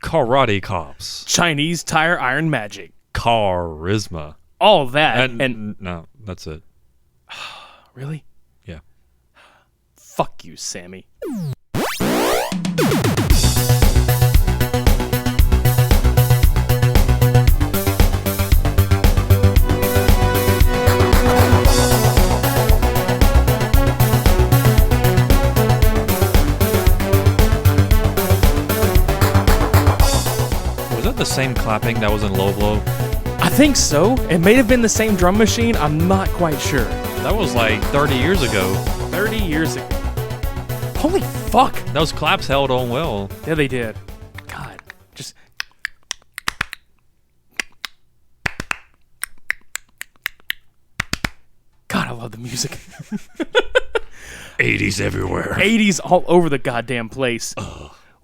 Karate Cops. Chinese tire iron magic. Charisma. All that. And no, that's it. Really? Yeah. Fuck you, Sammy. Was that the same clapping that was in Low Blow? I think so. It may have been the same drum machine. I'm not quite sure. That was like 30 years ago. 30 years ago. Holy fuck. Those claps held on well. Yeah, they did. God. Just... God, I love the music. 80s everywhere. 80s all over the goddamn place.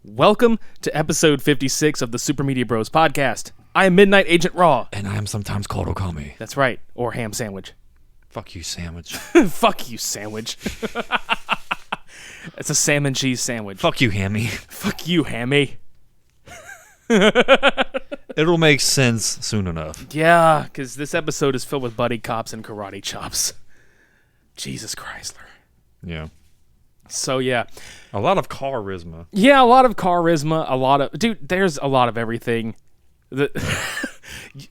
Welcome to episode 56 of the Super Media Bros podcast. I am Midnight Agent Raw. And I am sometimes called Okami. That's right. Or Ham Sandwich. Fuck you, sandwich. Fuck you, sandwich. It's a salmon cheese sandwich. Fuck you, Hammy. Fuck you, Hammy. It'll make sense soon enough. Yeah, because this episode is filled with buddy cops and karate chops. Jesus Chrysler. Yeah. So, yeah. A lot of charisma. Yeah, a lot of charisma. A lot of... Dude, there's a lot of everything.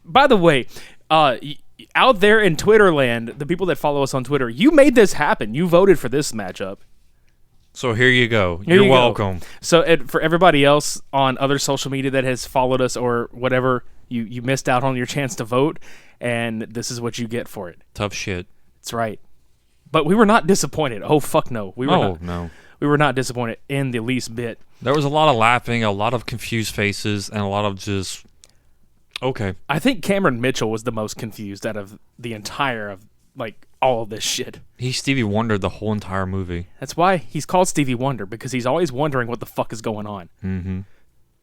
By the way, out there in Twitter land, the people that follow us on Twitter, you made this happen. You voted for this matchup. So here you go. You're welcome. So for everybody else on other social media that has followed us or whatever, you missed out on your chance to vote, and this is what you get for it. Tough shit. That's right. But we were not disappointed. Oh, fuck no. We were not disappointed in the least bit. There was a lot of laughing, a lot of confused faces, and a lot of just... Okay. I think Cameron Mitchell was the most confused out of the entire of, like, all of this shit. He Stevie Wondered the whole entire movie. That's why he's called Stevie Wonder, because he's always wondering what the fuck is going on. Mm-hmm.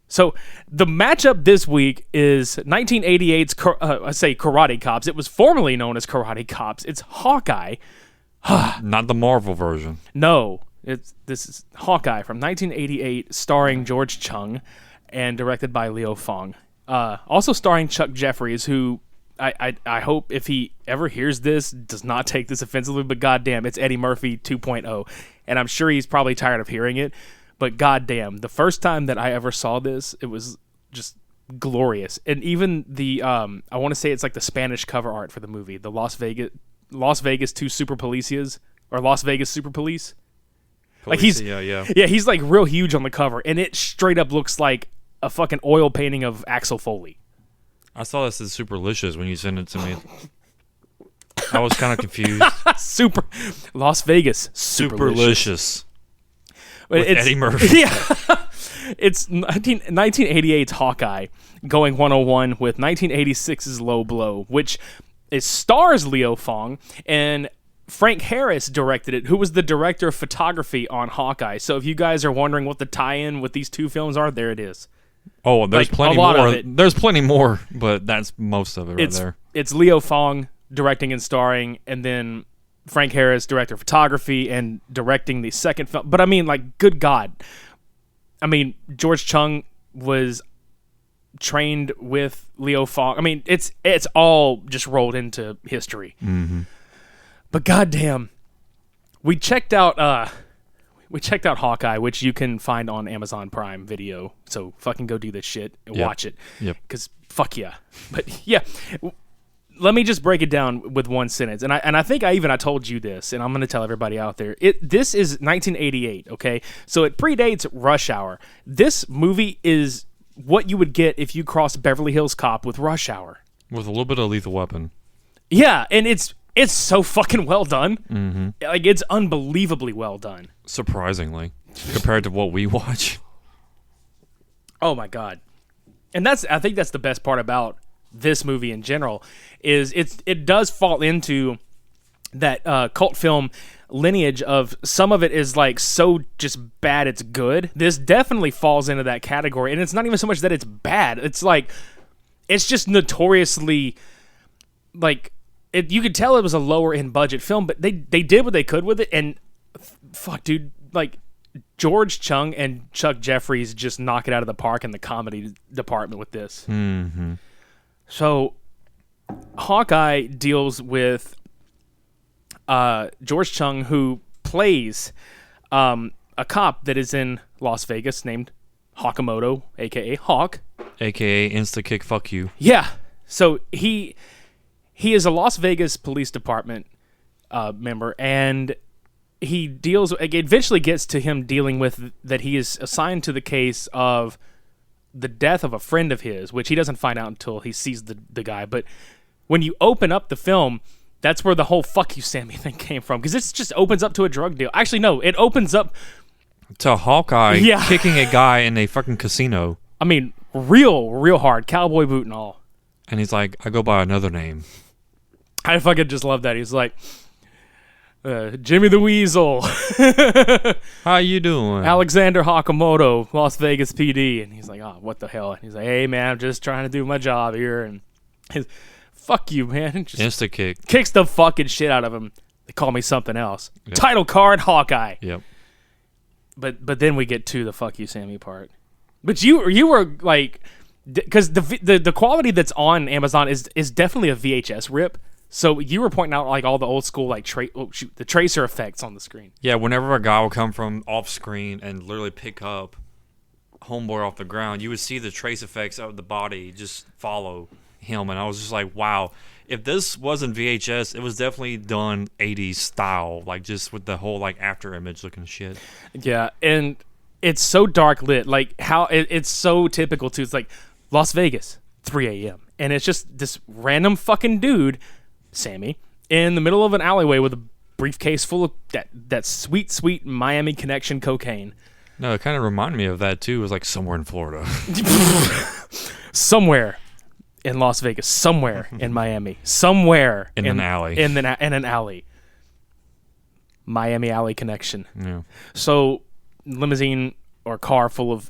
So, the matchup this week is 1988's, Karate Cops. It was formerly known as Karate Cops. It's Hawkeye. Not the Marvel version. No. This is Hawkeye from 1988, starring George Chung and directed by Leo Fong. Also starring Chuck Jeffries, who I hope if he ever hears this does not take this offensively, but goddamn, it's Eddie Murphy 2.0. And I'm sure he's probably tired of hearing it, but goddamn, the first time that I ever saw this, it was just glorious. And even the, I want to say it's like the Spanish cover art for the movie, the Las Vegas 2 Super Policias, or Las Vegas Super Police. Like yeah, he's like real huge on the cover, and it straight up looks like a fucking oil painting of Axel Foley. I saw this as Superlicious when you sent it to me. I was kind of confused. Super Las Vegas Superlicious. With Eddie Murphy. Yeah. It's 1988's Hawkeye going 101 with 1986's Low Blow, which it stars Leo Fong, and Frank Harris directed it, who was the director of photography on Hawkeye. So if you guys are wondering what the tie-in with these two films are, there it is. Oh, there's like, plenty more. There's plenty more, but that's most of it there. It's Leo Fong directing and starring, and then Frank Harris, director of photography, and directing the second film. But I mean, like, good God. I mean, George Chung was trained with Leo Fong. I mean, it's all just rolled into history. Mm-hmm. But goddamn, we checked out Hawkeye, which you can find on Amazon Prime Video. So fucking go do this shit and watch it. Yep. Because fuck yeah. But yeah, let me just break it down with one sentence. And I think I told you this, and I'm going to tell everybody out there. This is 1988, okay? So it predates Rush Hour. This movie is what you would get if you crossed Beverly Hills Cop with Rush Hour. With a little bit of Lethal Weapon. Yeah, and it's so fucking well done. Mm-hmm. Like, it's unbelievably well done. Surprisingly, compared to what we watch. Oh my God. And I think that's the best part about this movie in general, is it does fall into that cult film lineage of some of it is like so just bad it's good. This definitely falls into that category, and it's not even so much that it's bad. It's like, it's just notoriously, like, you could tell it was a lower end budget film, but they did what they could with it, and fuck, dude, like, George Chung and Chuck Jeffries just knock it out of the park in the comedy department with this. Mm-hmm. So, Hawkeye deals with George Chung, who plays a cop that is in Las Vegas named Hakamoto, a.k.a. Hawk. A.k.a. Insta-kick fuck you. Yeah. So, he is a Las Vegas Police Department member, and he deals. It eventually gets to him dealing with that he is assigned to the case of the death of a friend of his, which he doesn't find out until he sees the guy. But when you open up the film, that's where the whole "fuck you, Sammy" thing came from, because this just opens up to a drug deal. Actually, no, it opens up to Hawkeye kicking a guy in a fucking casino. I mean, real hard, cowboy boot and all. And he's like, I go by another name. I fucking just love that. He's like, Jimmy the Weasel. How you doing? Alexander Hakamoto, Las Vegas PD. And he's like, oh, what the hell? And he's like, hey, man, I'm just trying to do my job here. And he's, fuck you, man. Just Insta-kick. Kicks the fucking shit out of him. They call me something else. Yep. Title card, Hawkeye. Yep. But then we get to the fuck you, Sammy part. But you were like, because the quality that's on Amazon is definitely a VHS rip. So you were pointing out like all the old school like the tracer effects on the screen. Yeah, whenever a guy would come from off screen and literally pick up Homeboy off the ground, you would see the trace effects of the body just follow him, and I was just like, wow. If this wasn't VHS, it was definitely done 80s style, like just with the whole like after image looking shit. Yeah, and it's so dark lit, like how it's so typical too. It's like Las Vegas, 3 a.m. and it's just this random fucking dude, Sammy, in the middle of an alleyway with a briefcase full of that sweet Miami Connection cocaine. No, it kind of reminded me of that too. It was like somewhere in Florida. Somewhere in Las Vegas, somewhere in Miami, somewhere in an alley. In an alley. Miami Alley Connection. Yeah. So, limousine or car full of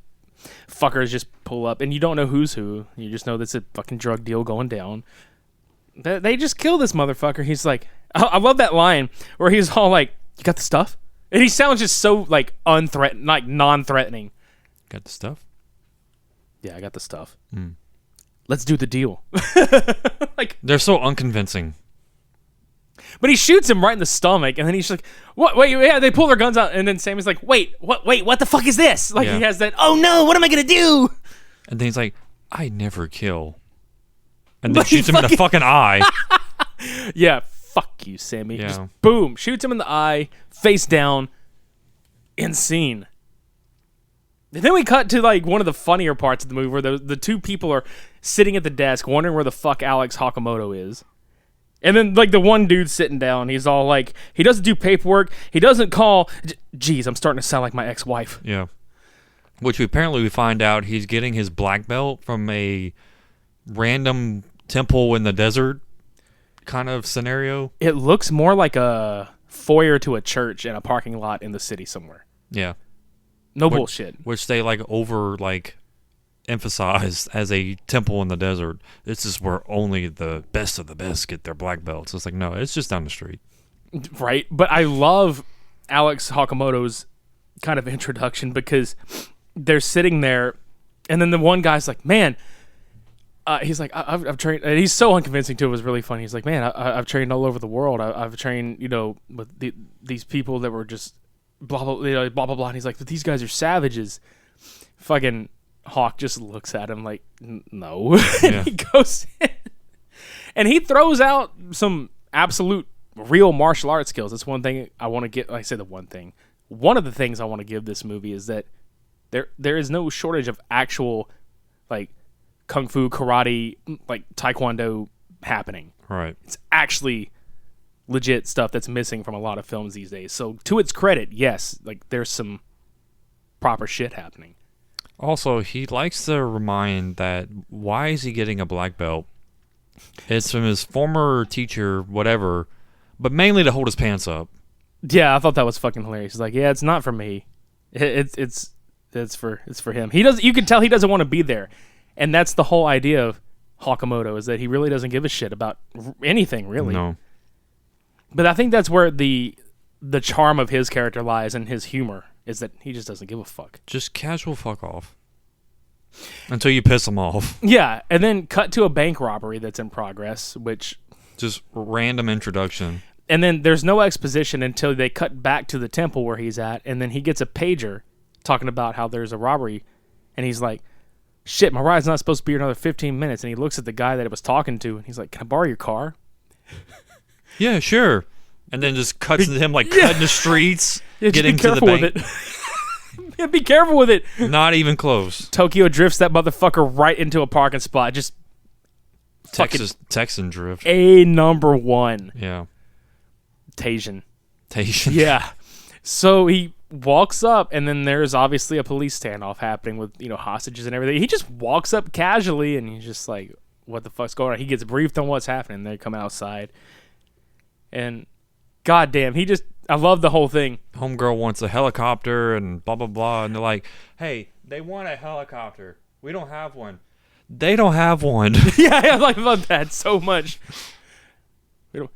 fuckers just pull up, and you don't know who's who. You just know that's a fucking drug deal going down. They just kill this motherfucker. He's like, I love that line where he's all like, "You got the stuff?" And he sounds just so like unthreatening, like non-threatening. Got the stuff? Yeah, I got the stuff. Mm. Let's do the deal. Like, they're so unconvincing. But he shoots him right in the stomach, and then he's like, "What? Wait, yeah." They pull their guns out, and then Sammy's like, "Wait, what? Wait, what the fuck is this?" Like he has that. Oh no, what am I gonna do? And then he's like, "I never kill," and then shoots him in the fucking eye. Yeah, fuck you, Sammy. Yeah. Just boom, shoots him in the eye, face down, end scene. And then we cut to like one of the funnier parts of the movie where the two people are sitting at the desk wondering where the fuck Alex Hakamoto is. And then like the one dude's sitting down, he's all like, he doesn't do paperwork, he doesn't call. Jeez, I'm starting to sound like my ex-wife. Yeah. Which we find out he's getting his black belt from a random temple in the desert kind of scenario. It looks more like a foyer to a church in a parking lot in the city somewhere. Yeah. No bullshit. Which they emphasized as a temple in the desert. This is where only the best of the best get their black belts. It's like, no, it's just down the street. Right? But I love Alex Hakamoto's kind of introduction because they're sitting there, and then the one guy's like, man, he's like, I've trained, and he's so unconvincing too. It was really funny. He's like, man, I've trained all over the world. I've trained, with these people that were just blah, blah, blah, blah, blah. And he's like, but these guys are savages. Fucking Hawk just looks at him like, no. And he goes in, and he throws out some absolute real martial arts skills. That's one thing I want to get. I say the one thing. One of the things I want to give this movie is that there is no shortage of actual like kung fu, karate, like taekwondo happening. Right. It's actually legit stuff that's missing from a lot of films these days. So to its credit, yes, like there's some proper shit happening. Also, he likes to remind that why is he getting a black belt? It's from his former teacher, whatever, but mainly to hold his pants up. Yeah, I thought that was fucking hilarious. He's like, yeah, it's not for me. It's for him. He does. You can tell he doesn't want to be there, and that's the whole idea of Hakamoto, is that he really doesn't give a shit about anything, really. No. But I think that's where the charm of his character lies, in his humor. is that he just doesn't give a fuck. Just casual fuck off. Until you piss him off. Yeah, and then cut to a bank robbery that's in progress, which... Just random introduction. And then there's no exposition until they cut back to the temple where he's at, and then he gets a pager talking about how there's a robbery, and he's like, shit, my ride's not supposed to be here another 15 minutes, and he looks at the guy that it was talking to, and he's like, can I borrow your car? Yeah, sure. And then just cuts into him, like, cutting the streets, getting to the bank. Yeah, be careful with it. Not even close. Tokyo drifts that motherfucker right into a parking spot. Just Texan drift. A number one. Yeah. Tasia. Yeah. So he walks up, and then there's obviously a police standoff happening with, hostages and everything. He just walks up casually, and he's just like, what the fuck's going on? He gets briefed on what's happening. They come outside. And goddamn, I love the whole thing. Homegirl wants a helicopter and blah, blah, blah. And they're like, hey, they want a helicopter. We don't have one. They don't have one. Yeah, I love that so much. We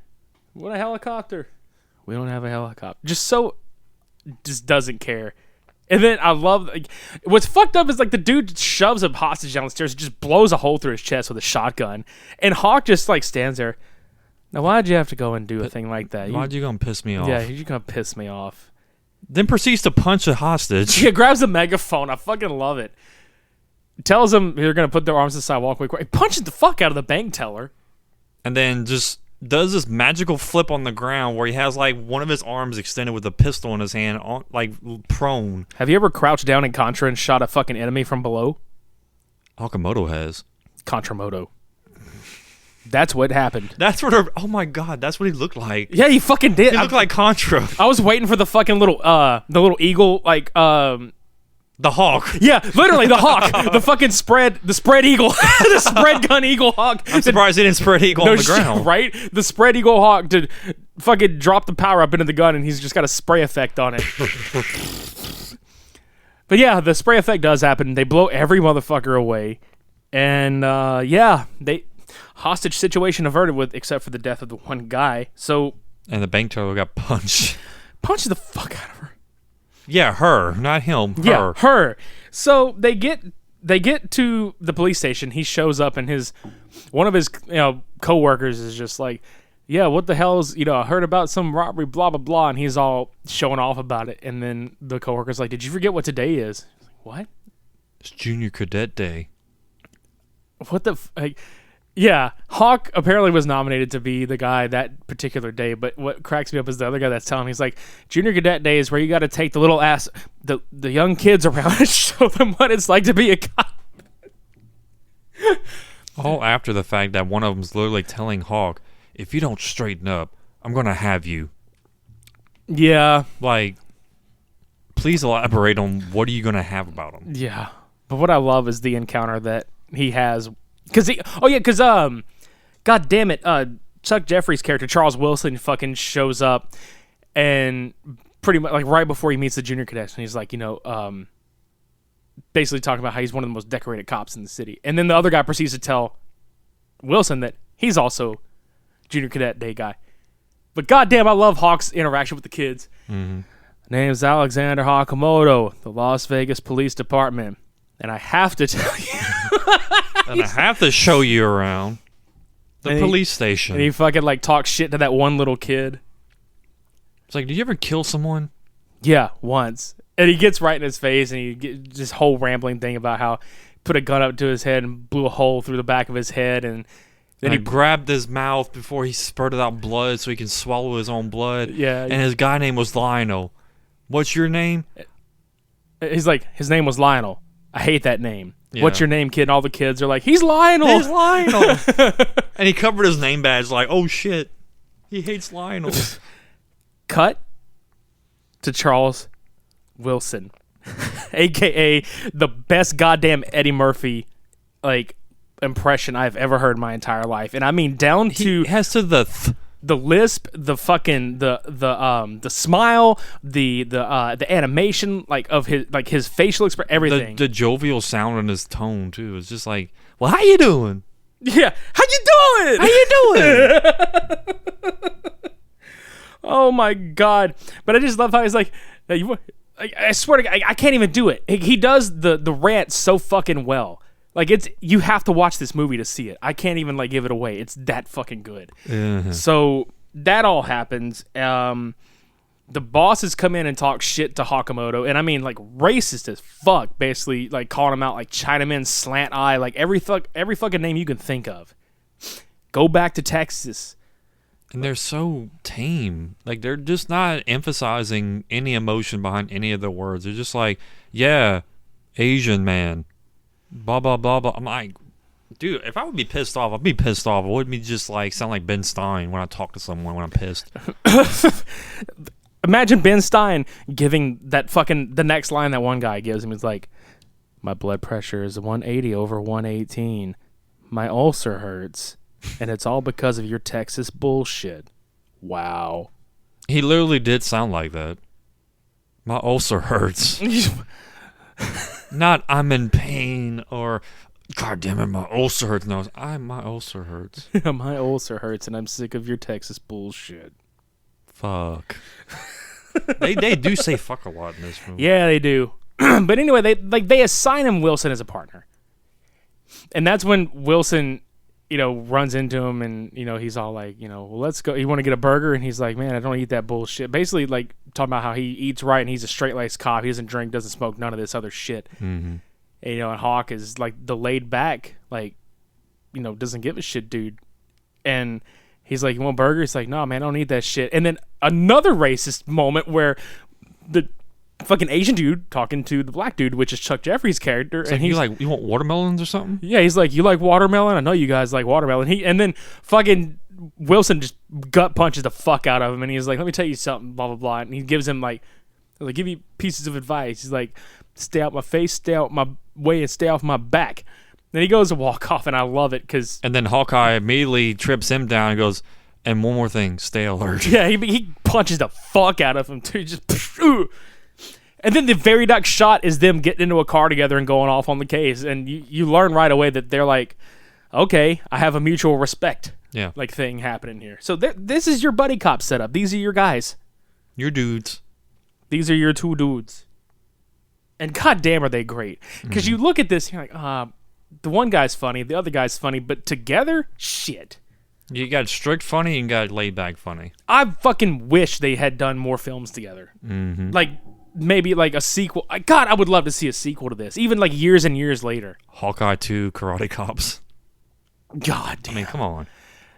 want a helicopter. We don't have a helicopter. Just doesn't care. And then I love, what's fucked up is the dude shoves a hostage down the stairs and just blows a hole through his chest with a shotgun. And Hawk just stands there. Now, why'd you have to go and do a thing like that? Why'd you gonna piss me off? Yeah, you're gonna piss me off. Then proceeds to punch a hostage. He grabs a megaphone. I fucking love it. Tells them they're gonna put their arms to the side, walk away. He punches the fuck out of the bank teller. And then just does this magical flip on the ground where he has one of his arms extended with a pistol in his hand, prone. Have you ever crouched down in Contra and shot a fucking enemy from below? Okamoto has. Contramoto. That's what happened. That's what oh my god, that's what he looked like. Yeah, he fucking did. He looked like Contra. I was waiting for the fucking little eagle, the hawk. Yeah, literally the hawk. The fucking spread eagle. The spread gun eagle hawk. I'm surprised he didn't spread eagle on the ground. Right? The spread eagle hawk to fucking drop the power up into the gun, and he's just got a spray effect on it. But yeah, the spray effect does happen. They blow every motherfucker away. And hostage situation averted except for the death of the one guy. And the bank teller got punched. Punched the fuck out of her. Yeah, her, not him. Her. Yeah, her. So they get to the police station. He shows up, and one of his co-workers is just like, yeah, what the hell is, I heard about some robbery, blah blah blah, and he's all showing off about it. And then the co-worker's like, did you forget what today is? He's like, what? It's Junior Cadet Day. What the yeah, Hawk apparently was nominated to be the guy that particular day, but what cracks me up is the other guy that's telling me, he's like, Junior Cadet Day is where you got to take the little the young kids around and show them what it's like to be a cop. All after the fact that one of them's literally telling Hawk, if you don't straighten up, I'm going to have you. Yeah. Please elaborate on what are you going to have about him. Yeah. But what I love is the encounter that he has. God damn it, Chuck Jeffries' character, Charles Wilson, fucking shows up and pretty much, right before he meets the junior cadets, and he's like, basically talking about how he's one of the most decorated cops in the city. And then the other guy proceeds to tell Wilson that he's also Junior Cadet Day guy. But goddamn, I love Hawk's interaction with the kids. Mm-hmm. Name's Alexander Hakamoto, the Las Vegas Police Department. And I have to tell you... And I have to show you around the police station. And he fucking talks shit to that one little kid. It's like, did you ever kill someone? Yeah, once. And he gets right in his face, and he gets this whole rambling thing about how he put a gun up to his head and blew a hole through the back of his head, and then he grabbed his mouth before he spurted out blood so he can swallow his own blood. Yeah. And his guy name was Lionel. What's your name? He's like, his name was Lionel. I hate that name. Yeah. What's your name, kid? And all the kids are like, he's Lionel. He's Lionel. And he covered his name badge like, oh shit, he hates Lionel. Cut to Charles Wilson, a.k.a. the best goddamn Eddie Murphy, impression I've ever heard in my entire life. And I mean down to... He has to the lisp, the fucking the smile, the animation of his facial expression, everything. The jovial sound in his tone too. It's just like, well, how you doing? Yeah, how you doing? How you doing? Oh my god! But I just love how he's like, hey, I swear to God, I can't even do it. He does the rant so fucking well. Like, you have to watch this movie to see it. I can't even like give it away. It's that fucking good. Uh-huh. So that all happens. The bosses come in and talk shit to Hakamoto, and I mean like racist as fuck, basically like calling him out like Chinaman, slant eye, like every fucking name you can think of. Go back to Texas. And they're so tame. Like, they're just not emphasizing any emotion behind any of the words. They're just like, yeah, Asian man, blah blah blah blah. I'm like, dude, if I would be pissed off, I'd be pissed off. I wouldn't be just like sound like Ben Stein when I talk to someone when I'm pissed. Imagine Ben Stein giving the next line that one guy gives him. It's like, my blood pressure is 180 over 118. My ulcer hurts, and it's all because of your Texas bullshit. Wow. He literally did sound like that. My ulcer hurts. Not I'm in pain or God damn it, my ulcer hurts. No, my ulcer hurts. My ulcer hurts, and I'm sick of your Texas bullshit. Fuck. they do say fuck a lot in this movie. Yeah, they do. But anyway, they assign him Wilson as a partner, and that's when Wilson, runs into him, and he's all like, well, let's go. You want to get a burger? And he's like, man, I don't eat that bullshit. Basically, like talking about how he eats right and he's a straight laced cop. He doesn't drink, doesn't smoke, none of this other shit. Mm-hmm. And, and Hawk is like the laid back, like, doesn't give a shit dude. And he's like, you want a burger? He's like, no, man, I don't eat that shit. And then another racist moment where the fucking Asian dude talking to the black dude, which is Chuck Jeffrey's character. It's and like, he's like, you want watermelons or something? Yeah, he's like, you like watermelon? I know you guys like watermelon. And then fucking Wilson just gut punches the fuck out of him. And he's like, let me tell you something, blah, blah, blah. And he gives him like give you pieces of advice. He's like, stay out my face, stay out my way, and stay off my back. Then he goes to walk off, and I love it because... And then Hawkeye immediately trips him down and goes, and one more thing, stay alert. Yeah, he punches the fuck out of him, too. Just... And then the very next shot is them getting into a car together and going off on the case. And you learn right away that they're like, okay, I have a mutual respect thing happening here. So this is your buddy cop setup. These are your guys. Your dudes. These are your two dudes. And goddamn are they great. Because you look at this, you're like, the one guy's funny, the other guy's funny, but together, shit. You got strict funny and got laid back funny. I fucking wish they had done more films together. Mm-hmm. Like, maybe like a sequel. God, I would love to see a sequel to this, even like years and years later. Hawkeye 2, Karate Cops. God damn. I mean, come on.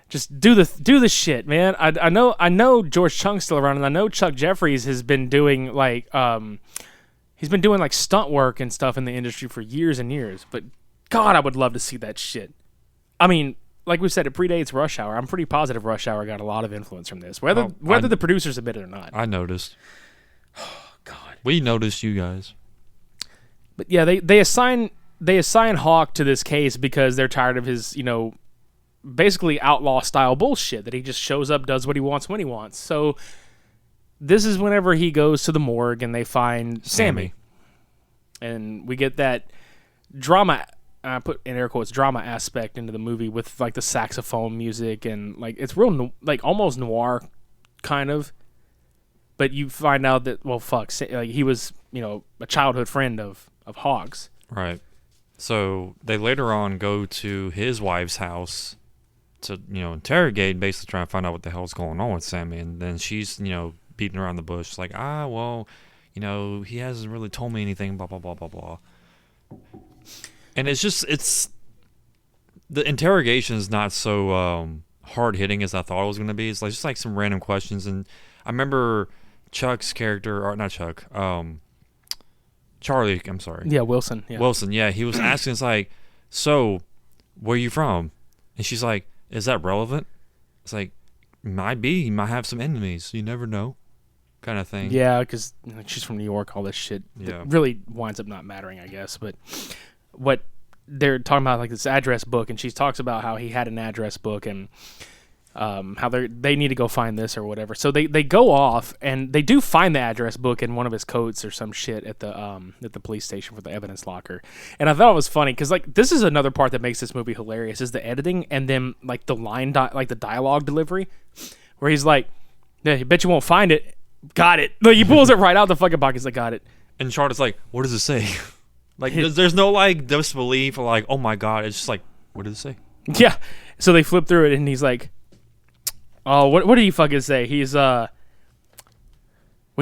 Just do the shit, man. I know George Chung's still around, and I know Chuck Jeffries has been doing like he's been doing like stunt work and stuff in the industry for years and years. But God, I would love to see that shit. I mean, like we said, it predates Rush Hour. I'm pretty positive Rush Hour got a lot of influence from this, whether the producers admit it or not. I noticed. Oh God, we noticed, you guys. But yeah, they assign Hawk to this case because they're tired of his basically outlaw style bullshit that he just shows up, does what he wants when he wants. So this is whenever he goes to the morgue and they find Sammy. And we get that drama, I put in air quotes, drama aspect into the movie with like the saxophone music and like it's real like almost noir kind of. But you find out that like he was, a childhood friend of Hawk's. Right. So they later on go to his wife's house to, interrogate, basically trying to find out what the hell's going on with Sammy. And then she's, beating around the bush like, he hasn't really told me anything, blah, blah, blah, blah, blah. And it's the interrogation is not so hard-hitting as I thought it was going to be. It's like just like some random questions. And I remember Chuck's character, or not Chuck, Charlie, I'm sorry. Yeah, Wilson. Yeah. Wilson, yeah. He was asking, it's like, so, where are you from? And she's like, is that relevant? It's like, might be. You might have some enemies. You never know. Kind of thing. Yeah, because she's from New York, all this shit. Yeah. Really winds up not mattering, I guess. But what they're talking about, like this address book, and she talks about how he had an address book and how they need to go find this or whatever. So they go off and they do find the address book in one of his coats or some shit at the police station for the evidence locker. And I thought it was funny because like this is another part that makes this movie hilarious is the editing and then like the line like the dialogue delivery where he's like, yeah, I bet you won't find it. got it. Like, he pulls it right out the fucking pocket. He's like, got it. And Charlotte's like, what does it say? Like, there's no, like, disbelief or, like, oh, my God. It's just like, what does it say? Yeah. So they flip through it, and he's like, oh, what did he fucking say? He's, we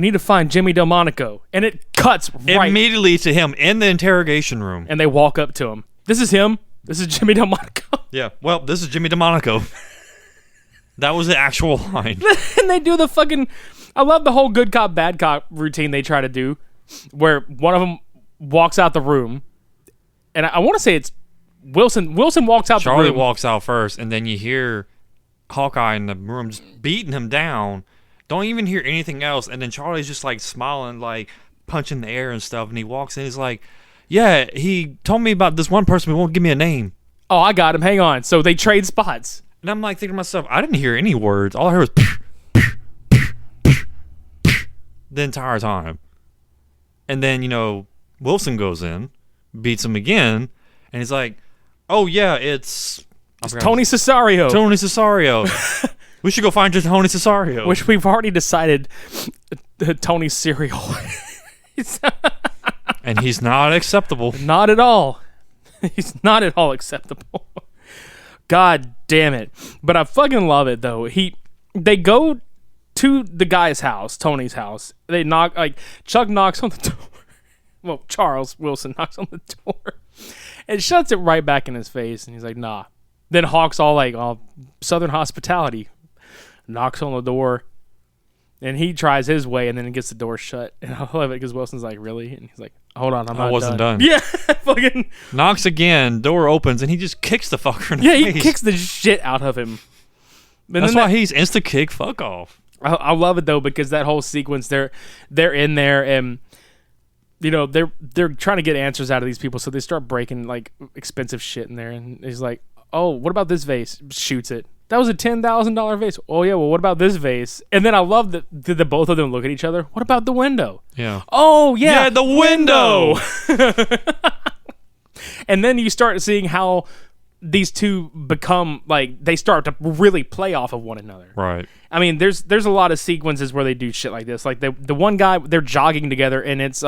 need to find Jimmy Delmonico. And it cuts right. Immediately to him in the interrogation room. And they walk up to him. This is him. This is Jimmy Delmonico. Yeah. Well, this is Jimmy Delmonico. That was the actual line. And they do the fucking... I love the whole good cop, bad cop routine they try to do, where one of them walks out the room, and I want to say it's Wilson. Wilson walks out the room. Charlie walks out first, and then you hear Hawkeye in the room just beating him down. Don't even hear anything else, and then Charlie's just like smiling, like punching the air and stuff, and he walks in, he's like, yeah, he told me about this one person who won't give me a name. Oh, I got him. Hang on. So they trade spots. And I'm like thinking to myself, I didn't hear any words. All I heard was the entire time. And then, Wilson goes in, beats him again, and he's like, oh, yeah, it's Tony Cesario. Tony Cesario. We should go find Tony Cesario. Which we've already decided Tony's cereal. And he's not acceptable. Not at all. He's not at all acceptable. God damn it. But I fucking love it, though. They go to the guy's house, Tony's house. They knock, Chuck knocks on the door. Well, Charles Wilson knocks on the door and shuts it right back in his face. And he's like, nah. Then Hawk's all Southern hospitality, knocks on the door. And he tries his way and then gets the door shut. And I love it because Wilson's like, really? And he's like, hold on, I wasn't done. Yeah, fucking. Knocks again, door opens, and he just kicks the fucker in the face. Yeah, he kicks the shit out of him. That's why he's insta-kick, fuck off. I love it, though, because that whole sequence, they're in there, and, they're trying to get answers out of these people, so they start breaking, expensive shit in there. And he's like, oh, what about this vase? Shoots it. That was a $10,000 vase. Oh, yeah, well, what about this vase? And then I love that the both of them look at each other. What about the window? Yeah. Oh, yeah. Yeah, the window. And then you start seeing how these two become, they start to really play off of one another. Right. I mean, there's a lot of sequences where they do shit like this. Like, the one guy, they're jogging together, and it's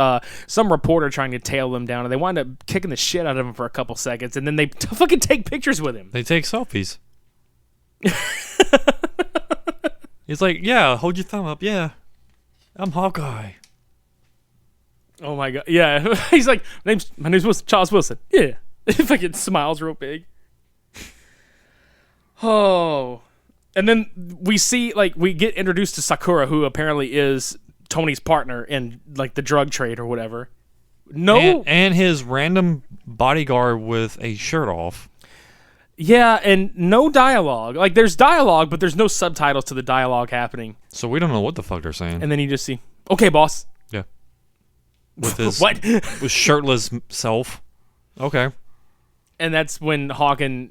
some reporter trying to tail them down, and they wind up kicking the shit out of him for a couple seconds, and then they fucking take pictures with him. They take selfies. He's like, yeah, hold your thumb up. Yeah, I'm Hawkeye. Oh my god, yeah. He's like, my name's Wilson, Charles Wilson. Yeah. He fucking smiles real big. Oh. And then we see, we get introduced to Sakura, who apparently is Tony's partner in, the drug trade or whatever. No. And his random bodyguard with a shirt off. Yeah, and no dialogue. There's dialogue, but there's no subtitles to the dialogue happening. So we don't know what the fuck they're saying. And then you just see, okay, boss. Yeah. With his what? With shirtless self. Okay. And that's when Hawk and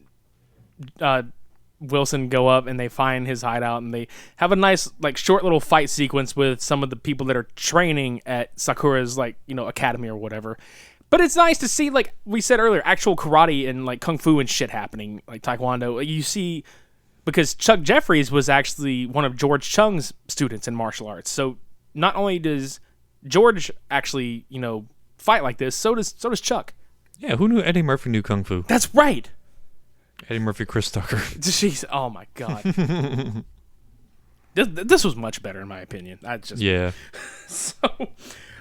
Wilson go up and they find his hideout, and they have a nice, short little fight sequence with some of the people that are training at Sakura's, academy or whatever. But it's nice to see, like we said earlier, actual karate and kung fu and shit happening, like taekwondo. You see, because Chuck Jeffries was actually one of George Chung's students in martial arts. So not only does George actually, fight like this, so does Chuck. Yeah, who knew Eddie Murphy knew kung fu? That's right. Eddie Murphy, Chris Tucker. Jeez, oh my god. This was much better in my opinion. Yeah. So.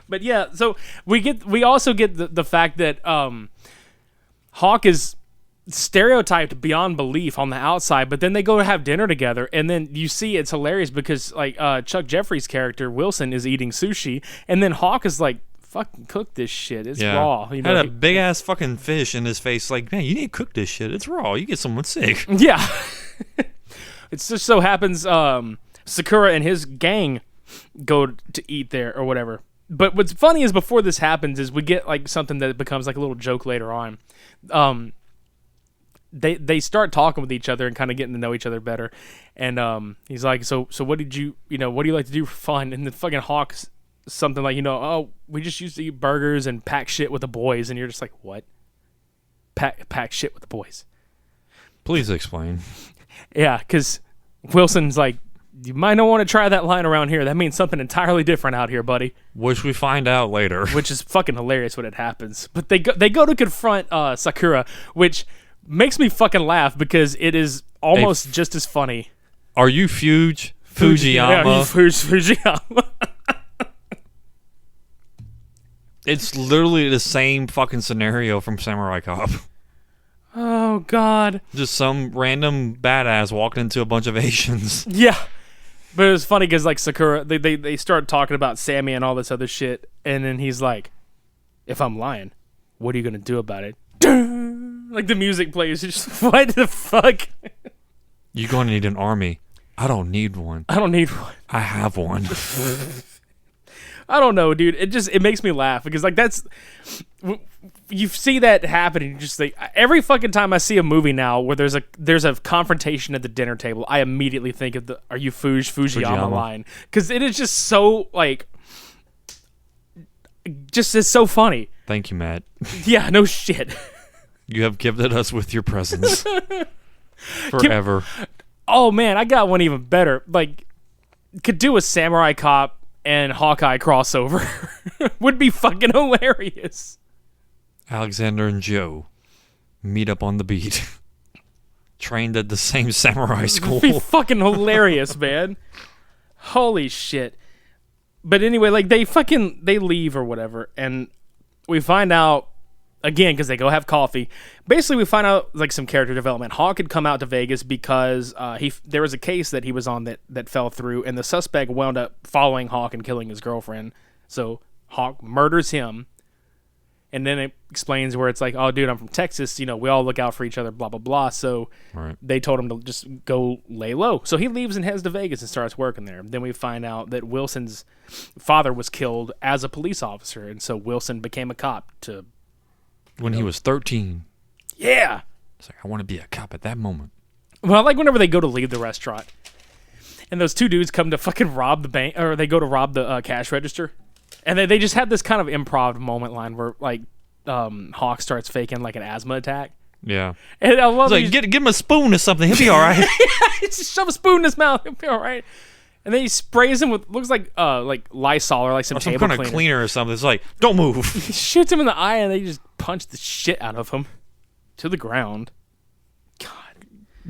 But yeah, so we also get the fact that Hawk is stereotyped beyond belief on the outside, but then they go to have dinner together, and then you see it's hilarious because Chuck Jeffries' character Wilson is eating sushi, and then Hawk is like, "Fucking cook this shit, it's raw." Had a big ass fucking fish in his face, like, man, you need to cook this shit. It's raw. You get someone sick. Yeah. It just so happens Sakura and his gang go to eat there or whatever. But what's funny is before this happens is we get something that becomes a little joke later on. They start talking with each other and kind of getting to know each other better. And he's like, so what did you what do you like to do for fun? And the fucking Hawk's something like, oh, we just used to eat burgers and pack shit with the boys. And you're just like, what? Pack shit with the boys. Please explain. Yeah, because Wilson's like, you might not want to try that line around here. That means something entirely different out here, buddy. Which we find out later. Which is fucking hilarious when it happens. But they go to confront Sakura, which makes me fucking laugh because it is almost just as funny. Are you Fujiyama? Yeah, Fujiyama. It's literally the same fucking scenario from Samurai Cop. Oh, God. Just some random badass walking into a bunch of Asians. Yeah. But it was funny because, like, Sakura, they start talking about Sammy and all this other shit, and then he's like, if I'm lying, what are you going to do about it? Like, the music plays. Just, what the fuck? You're going to need an army. I don't need one. I don't need one. I have one. I don't know, dude. It makes me laugh because, like, you see that happen and you just think, every fucking time I see a movie now where there's a confrontation at the dinner table, I immediately think of the "Are you Fujiyama" line because it is just so, like, it's so funny. Thank you, Matt. Yeah, no shit. You have gifted us with your presence forever. Oh man, I got one even better. Like, could do a Samurai Cop and Hawkeye crossover. Would be fucking hilarious. Alexander and Joe meet up on the beat. Trained at the same samurai school. It'd be fucking hilarious, man. Holy shit. But anyway, like, they leave or whatever, and we find out, again, because they go have coffee. Basically, we find out, like, some character development. Hawk had come out to Vegas because there was a case that he was on that fell through, and the suspect wound up following Hawk and killing his girlfriend. So Hawk murders him, and then it explains where it's like, oh, dude, I'm from Texas. You know, we all look out for each other, blah, blah, blah. So They told him to just go lay low. So he leaves and heads to Vegas and starts working there. Then we find out that Wilson's father was killed as a police officer, and so Wilson became a cop when he was 13. Yeah. It's like, I want to be a cop at that moment. Well, like whenever they go to leave the restaurant, and those two dudes come to fucking rob the bank, or they go to rob the cash register, and they just have this kind of improv moment line where, like, Hawk starts faking, like, an asthma attack. Yeah. And I love like, give him a spoon or something. He'll be all right. Just shove a spoon in his mouth. He'll be all right. And then he sprays him with, looks like Lysol or like some table kind of cleaner or something. It's like, don't move. He shoots him in the eye, and they just punch the shit out of him to the ground. God.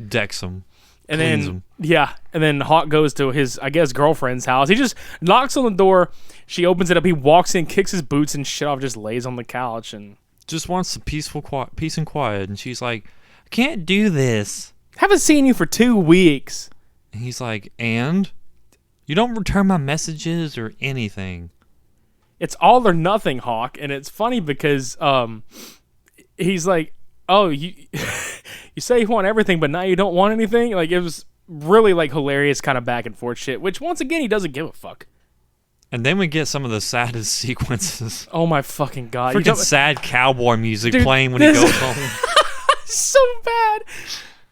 Decks him. And cleans then, him. yeah. And then Hawk goes to his, I guess, girlfriend's house. He just knocks on the door. She opens it up. He walks in, kicks his boots and shit off, just lays on the couch and just wants some peace and quiet. And she's like, I can't do this. Haven't seen you for 2 weeks. And he's like, and? You don't return my messages or anything. It's all or nothing, Hawk. And it's funny because he's like, oh, you you say you want everything, but now you don't want anything? Like, it was really, like, hilarious kind of back and forth shit, which, once again, he doesn't give a fuck. And then we get some of the saddest sequences. Oh, my fucking God. Freaking sad cowboy music Dude, playing when he goes home. So bad.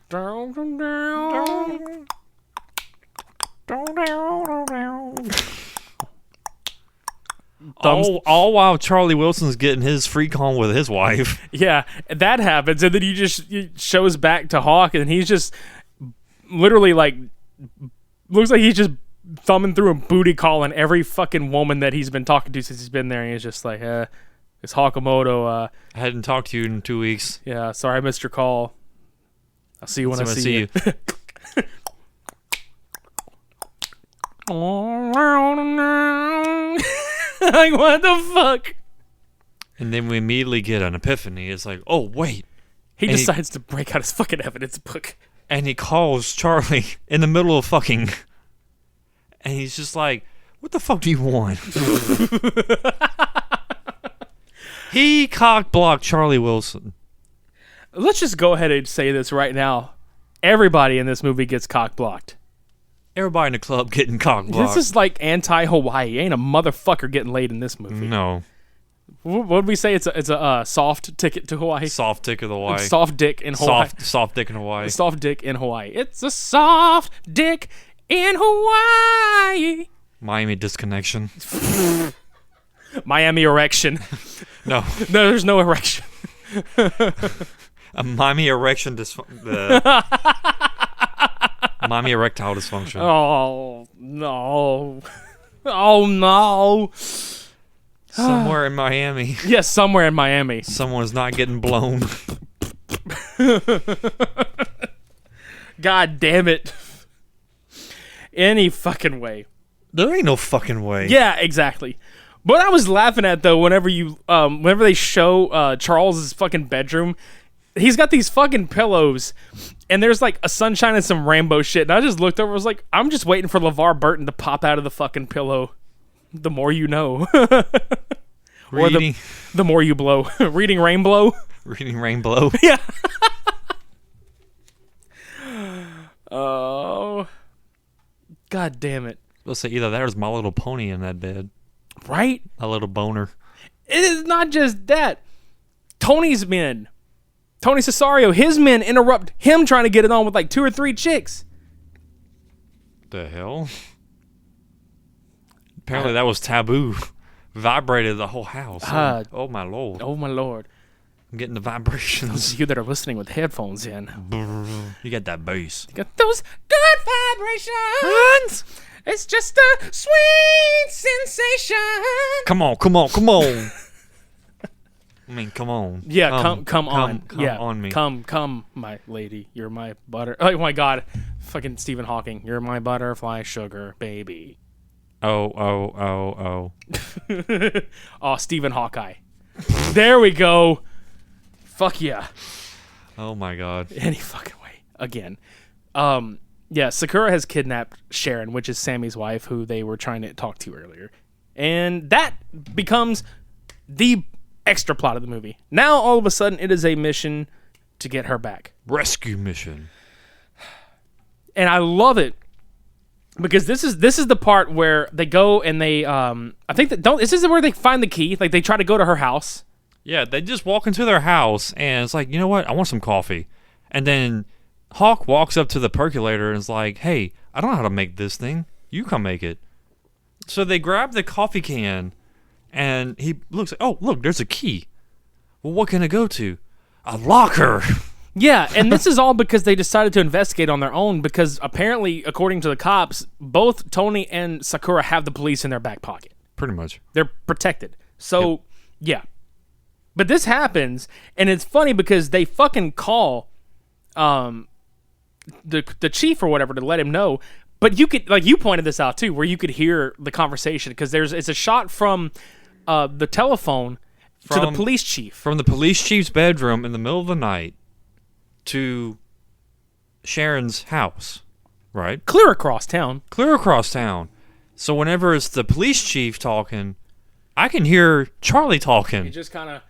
Down, down. All while Charlie Wilson's getting his freak on with his wife. Yeah, that happens, and then it shows back to Hawk, and he's just literally, like, looks like he's just thumbing through and booty calling every fucking woman that he's been talking to since he's been there, and he's just like, it's Hakamoto. I hadn't talked to you in 2 weeks. Yeah, sorry I missed your call. I'll see you when I see you. Like, what the fuck? And then we immediately get an epiphany. It's like, oh, wait. He decides to break out his fucking evidence book. And he calls Charlie in the middle of fucking. And he's just like, what the fuck do you want? He cock-blocked Charlie Wilson. Let's just go ahead and say this right now. Everybody in this movie gets cock-blocked. Everybody in the club getting cock-blocked. This is like anti-Hawaii. Ain't a motherfucker getting laid in this movie. No. What did we say? It's a soft ticket to Hawaii? Soft ticket to Hawaii. Soft dick in Hawaii. Soft dick in Hawaii. Soft dick in Hawaii. It's a soft dick in Hawaii. Miami disconnection. Miami erection. No. No, there's no erection. A Miami erection Miami erectile dysfunction. Oh no. Oh no. Somewhere in Miami. Yes, somewhere in Miami. Someone's not getting blown. God damn it. Any fucking way. There ain't no fucking way. Yeah, exactly. What I was laughing at though, whenever they show Charles's fucking bedroom, he's got these fucking pillows, and there's like a sunshine and some rainbow shit. And I just looked over, I was like, I'm just waiting for LeVar Burton to pop out of the fucking pillow. The more you know. Or the more you blow. Reading Rainbow. Reading Rainbow. Yeah. Oh. God damn it. Let's say either that or My Little Pony in that bed. Right? A little boner. It is not just that. Tony's men. Tony Cesario, his men interrupt him trying to get it on with like 2 or 3 chicks. The hell? Apparently that was taboo. Vibrated the whole house. Oh my lord. Oh my lord. I'm getting the vibrations. Those of you that are listening with headphones in. You got that bass. You got those good vibrations. It's just a sweet sensation. Come on, come on, come on. I mean, come on. Yeah, come on. Come Yeah, on me. Come, my lady. You're my butter. Oh my god. Fucking Stephen Hawking. You're my butterfly sugar baby. Oh. Oh, Stephen Hawkeye. There we go. Fuck yeah. Oh my god. Any fucking way. Again. Yeah, Sakura has kidnapped Sharon, which is Sammy's wife, who they were trying to talk to earlier. And that becomes the extra plot of the movie. Now, all of a sudden, it is a mission to get her back. Rescue mission. And I love it because this is the part where they go and they I think that this is where they find the key. Like they try to go to her house. Yeah, they just walk into their house and it's like, you know what? I want some coffee. And then Hawk walks up to the percolator and is like, hey, I don't know how to make this thing. You come make it. So they grab the coffee can and he looks like, oh, look, there's a key. Well, what can it go to? A locker. Yeah, and this is all because they decided to investigate on their own because apparently, according to the cops, both Tony and Sakura have the police in their back pocket. Pretty much. They're protected. So, yeah. But this happens, and it's funny because they fucking call the chief or whatever to let him know. But you could, like you pointed this out too, where you could hear the conversation because it's a shot from the telephone to the police chief. From the police chief's bedroom in the middle of the night to Sharon's house, right? Clear across town. So whenever it's the police chief talking, I can hear Charlie talking. You just kind of...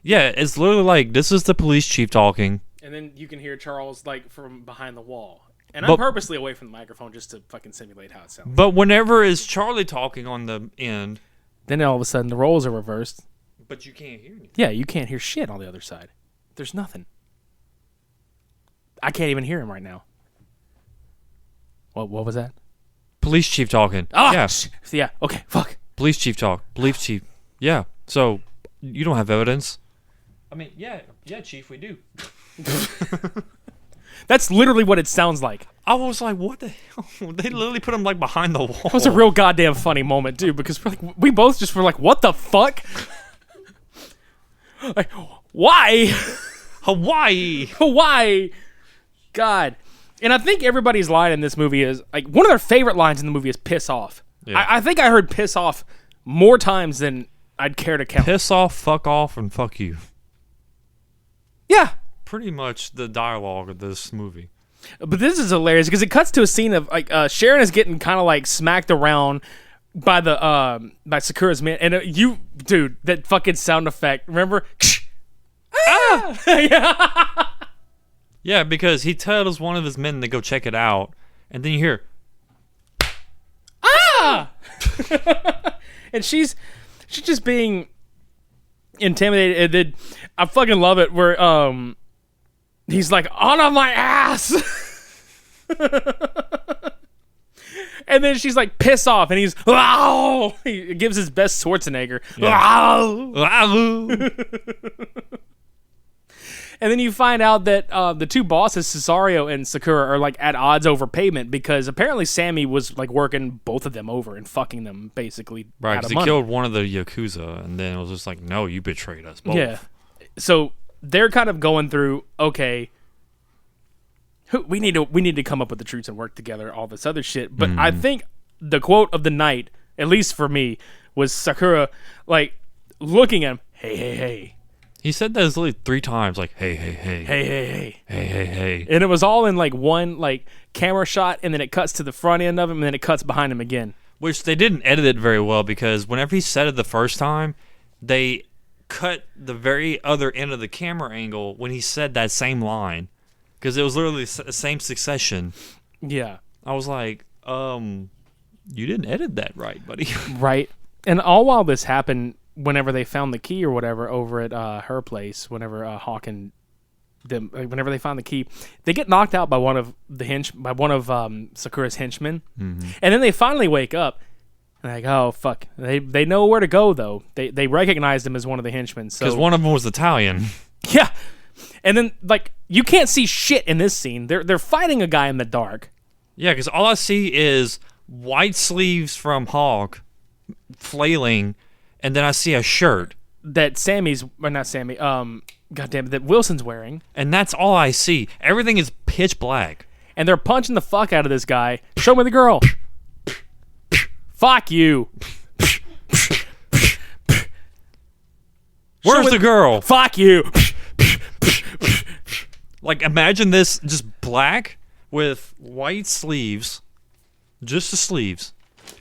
Yeah, it's literally like, this is the police chief talking. And then you can hear Charles, like, from behind the wall. And I'm purposely away from the microphone just to fucking simulate how it sounds. But whenever it's Charlie talking on the end... Then all of a sudden the roles are reversed. But you can't hear anything. Yeah, you can't hear shit on the other side. There's nothing. I can't even hear him right now. What was that? Police chief talking. Oh, yeah. Yeah, okay, fuck. Police chief talk. Police chief. Yeah. So, you don't have evidence? I mean, yeah, chief, we do. That's literally what it sounds like. I was like, what the hell? They literally put him, like, behind the wall. It was a real goddamn funny moment, too, because we both just were like, what the fuck? Like, why? Hawaii. God. And I think everybody's line in this movie is, like, one of their favorite lines in the movie is piss off. Yeah. I think I heard piss off more times than I'd care to count. Piss off, fuck off, and fuck you. Yeah. Pretty much the dialogue of this movie. But this is hilarious because it cuts to a scene of, like, Sharon is getting kind of, like, smacked around by by Sakura's man. And dude, that fucking sound effect. Remember? Ah! Yeah. Yeah, because he tells one of his men to go check it out, and then you hear, ah! And she's just being intimidated. And then I fucking love it where he's like, on my ass. And then she's like, piss off, and he's, wow! He gives his best Schwarzenegger. Yeah. Wow! And then you find out that the two bosses, Cesario and Sakura, are like at odds over payment because apparently Sammy was like working both of them over and fucking them basically. Right, because he killed one of the Yakuza, and then it was just like, no, you betrayed us both. Yeah. So they're kind of going through, okay, we need to come up with the truths and work together, all this other shit. But I think the quote of the night, at least for me, was Sakura like looking at him, hey, hey, hey. He said that literally 3 times, like, hey, hey, hey. Hey, hey, hey. Hey, hey, hey. And it was all in like one like camera shot, and then it cuts to the front end of him, and then it cuts behind him again. Which they didn't edit it very well because whenever he said it the first time, they cut the very other end of the camera angle when he said that same line. Because it was literally the same succession. Yeah. I was like, you didn't edit that right, buddy. Right. And all while this happened, whenever they found the key or whatever over at her place, whenever Hawk and them, whenever they find the key, they get knocked out by one of Sakura's henchmen, and then they finally wake up. And they're like, oh fuck, they know where to go though. They recognized him as one of the henchmen. Because one of them was Italian. Yeah, and then like you can't see shit in this scene. They're fighting a guy in the dark. Yeah, because all I see is white sleeves from Hawk flailing. And then I see a shirt that that Wilson's wearing. And that's all I see. Everything is pitch black. And they're punching the fuck out of this guy. Show me the girl. Fuck you. Where's the girl? Fuck you. Like, imagine this just black with white sleeves, just the sleeves,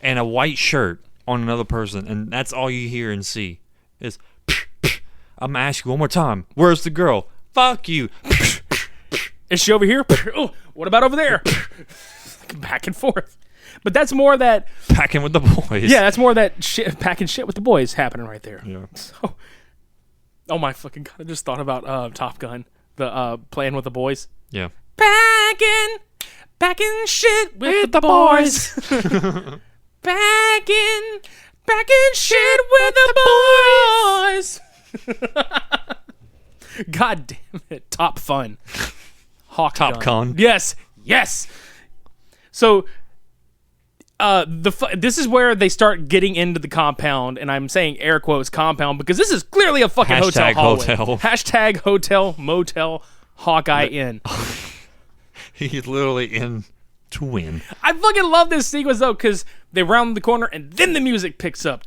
and a white shirt on another person, and that's all you hear and see is I'm gonna ask you one more time, where's the girl? Fuck you. Is she over here? Oh, what about over there? Back and forth. But that's more that packing with the boys. Yeah, that's more that shit, packing shit with the boys happening right there. Yeah. So, oh my fucking god, I just thought about Top Gun, the playing with the boys. Yeah. Packing shit with the boys. Packing shit with the boys. God damn it. Top fun. Hawk Top Gun. Yes. So, this is where they start getting into the compound, and I'm saying air quotes compound because this is clearly a fucking hotel hallway. Hashtag hotel, motel, Hawkeye Inn. He's literally in to win. I fucking love this sequence though because they round the corner and then the music picks up.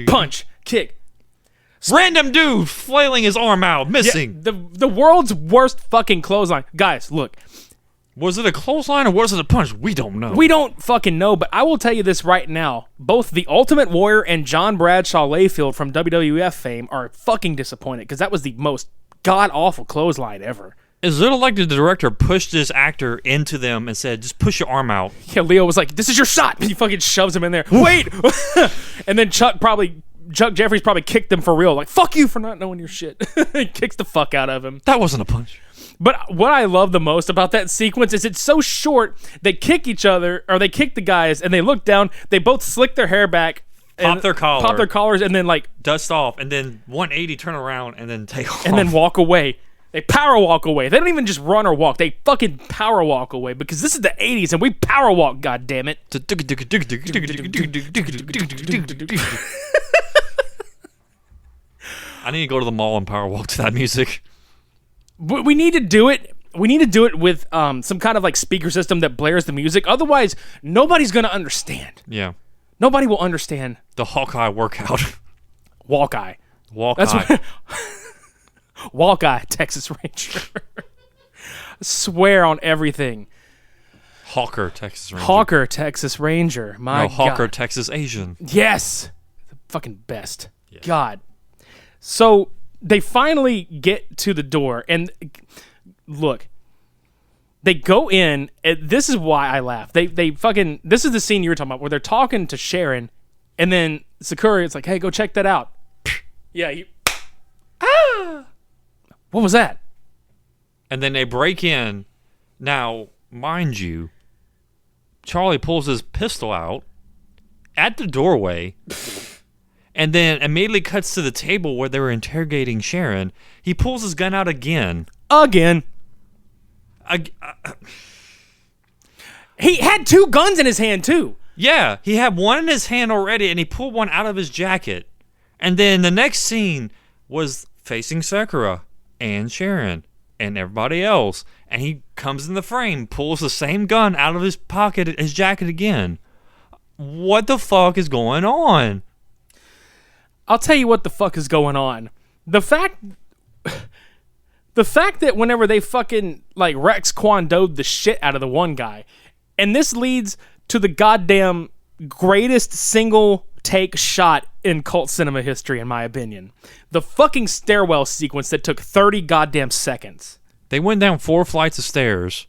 Punch, kick. Random dude flailing his arm out, missing. Yeah, the world's worst fucking clothesline. Guys, look. Was it a clothesline or was it a punch? We don't know. We don't fucking know, but I will tell you this right now. Both the Ultimate Warrior and John Bradshaw Layfield from WWF fame are fucking disappointed because that was the most god-awful clothesline ever. It's little like the director pushed this actor into them and said, just push your arm out. Yeah, Leo was like, this is your shot. And he fucking shoves him in there. Wait! And then Chuck Jeffries probably kicked him for real. Like, fuck you for not knowing your shit. Kicks the fuck out of him. That wasn't a punch. But what I love the most about that sequence is it's so short. They kick each other, or they kick the guys, and they look down. They both slick their hair back. Pop their collars, and then like dust off, and then 180 turn around, and then take off. And then walk away. They power walk away. They don't even just run or walk. They fucking power walk away because this is the 80s and we power walk, goddammit. I need to go to the mall and power walk to that music. We need to do it. We need to do it with some kind of like speaker system that blares the music. Otherwise, nobody's going to understand. Yeah. Nobody will understand. The Hawkeye workout. Walkeye. That's what... Walkeye, Texas Ranger. Swear on everything. Hawker, Texas Ranger. Hawker, Texas Ranger. My God. Hawker, Texas Asian. Yes. The fucking best. Yes. God. So they finally get to the door, and look, they go in, and this is why I laugh. They fucking, this is the scene you were talking about, where they're talking to Sharon, and then Sakura is like, hey, go check that out. Yeah, what was that? And then they break in. Now, mind you, Charlie pulls his pistol out at the doorway and then immediately cuts to the table where they were interrogating Sharon. He pulls his gun out again. He had 2 guns in his hand, too. Yeah, he had one in his hand already, and he pulled one out of his jacket. And then the next scene was facing Sakura and Sharon and everybody else. And he comes in the frame, pulls the same gun out of his pocket, his jacket again. What the fuck is going on? I'll tell you what the fuck is going on. The fact that whenever they fucking, like, Rex Kwando'd the shit out of the one guy, and this leads to the goddamn greatest single take shot in cult cinema history, in my opinion. The fucking stairwell sequence that took 30 goddamn seconds. They went down 4 flights of stairs.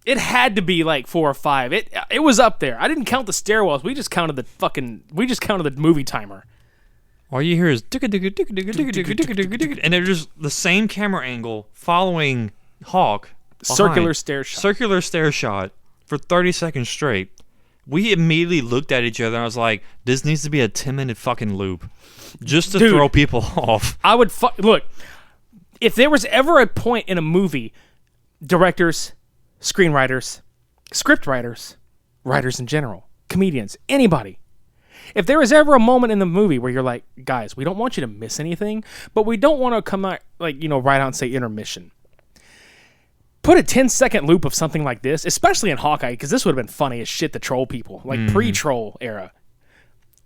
It had to be like 4 or 5. It was up there. I didn't count the stairwells. We just counted the movie timer. All you hear is and they're just the same camera angle following Hawk. Circular stair shot for 30 seconds straight. We immediately looked at each other and I was like, this needs to be a 10-minute fucking loop just to throw people off. I would look, if there was ever a point in a movie, directors, screenwriters, script writers, writers in general, comedians, anybody, if there was ever a moment in the movie where you're like, guys, we don't want you to miss anything, but we don't want to come out, like, right out and say intermission. Put a 10-second loop of something like this, especially in Hawkeye, because this would have been funny as shit to troll people, like pre-troll era.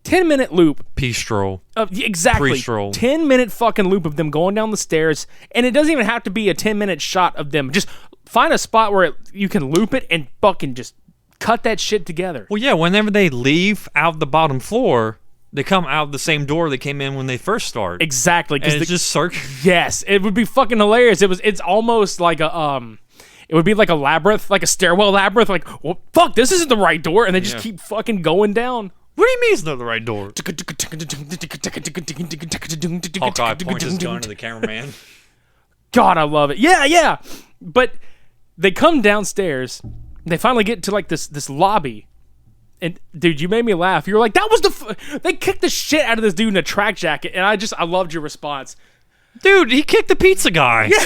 10-minute loop. Peace troll. Exactly. Pre-troll. 10-minute fucking loop of them going down the stairs, and it doesn't even have to be a 10-minute shot of them. Just find a spot where you can loop it and fucking just cut that shit together. Well, yeah, whenever they leave out the bottom floor, they come out the same door they came in when they first start. Exactly. And it's just circular. Yes, it would be fucking hilarious. It's almost like it would be like a labyrinth, like a stairwell labyrinth. Like, well, fuck, this isn't the right door, and they just keep fucking going down. What do you mean it's not the right door? Hawkeye points his gun to the cameraman. God, I love it. Yeah. But they come downstairs. They finally get to like this lobby. And dude, you made me laugh. You were like, that was they kicked the shit out of this dude in a track jacket. And I loved your response. Dude, he kicked the pizza guy. Yeah.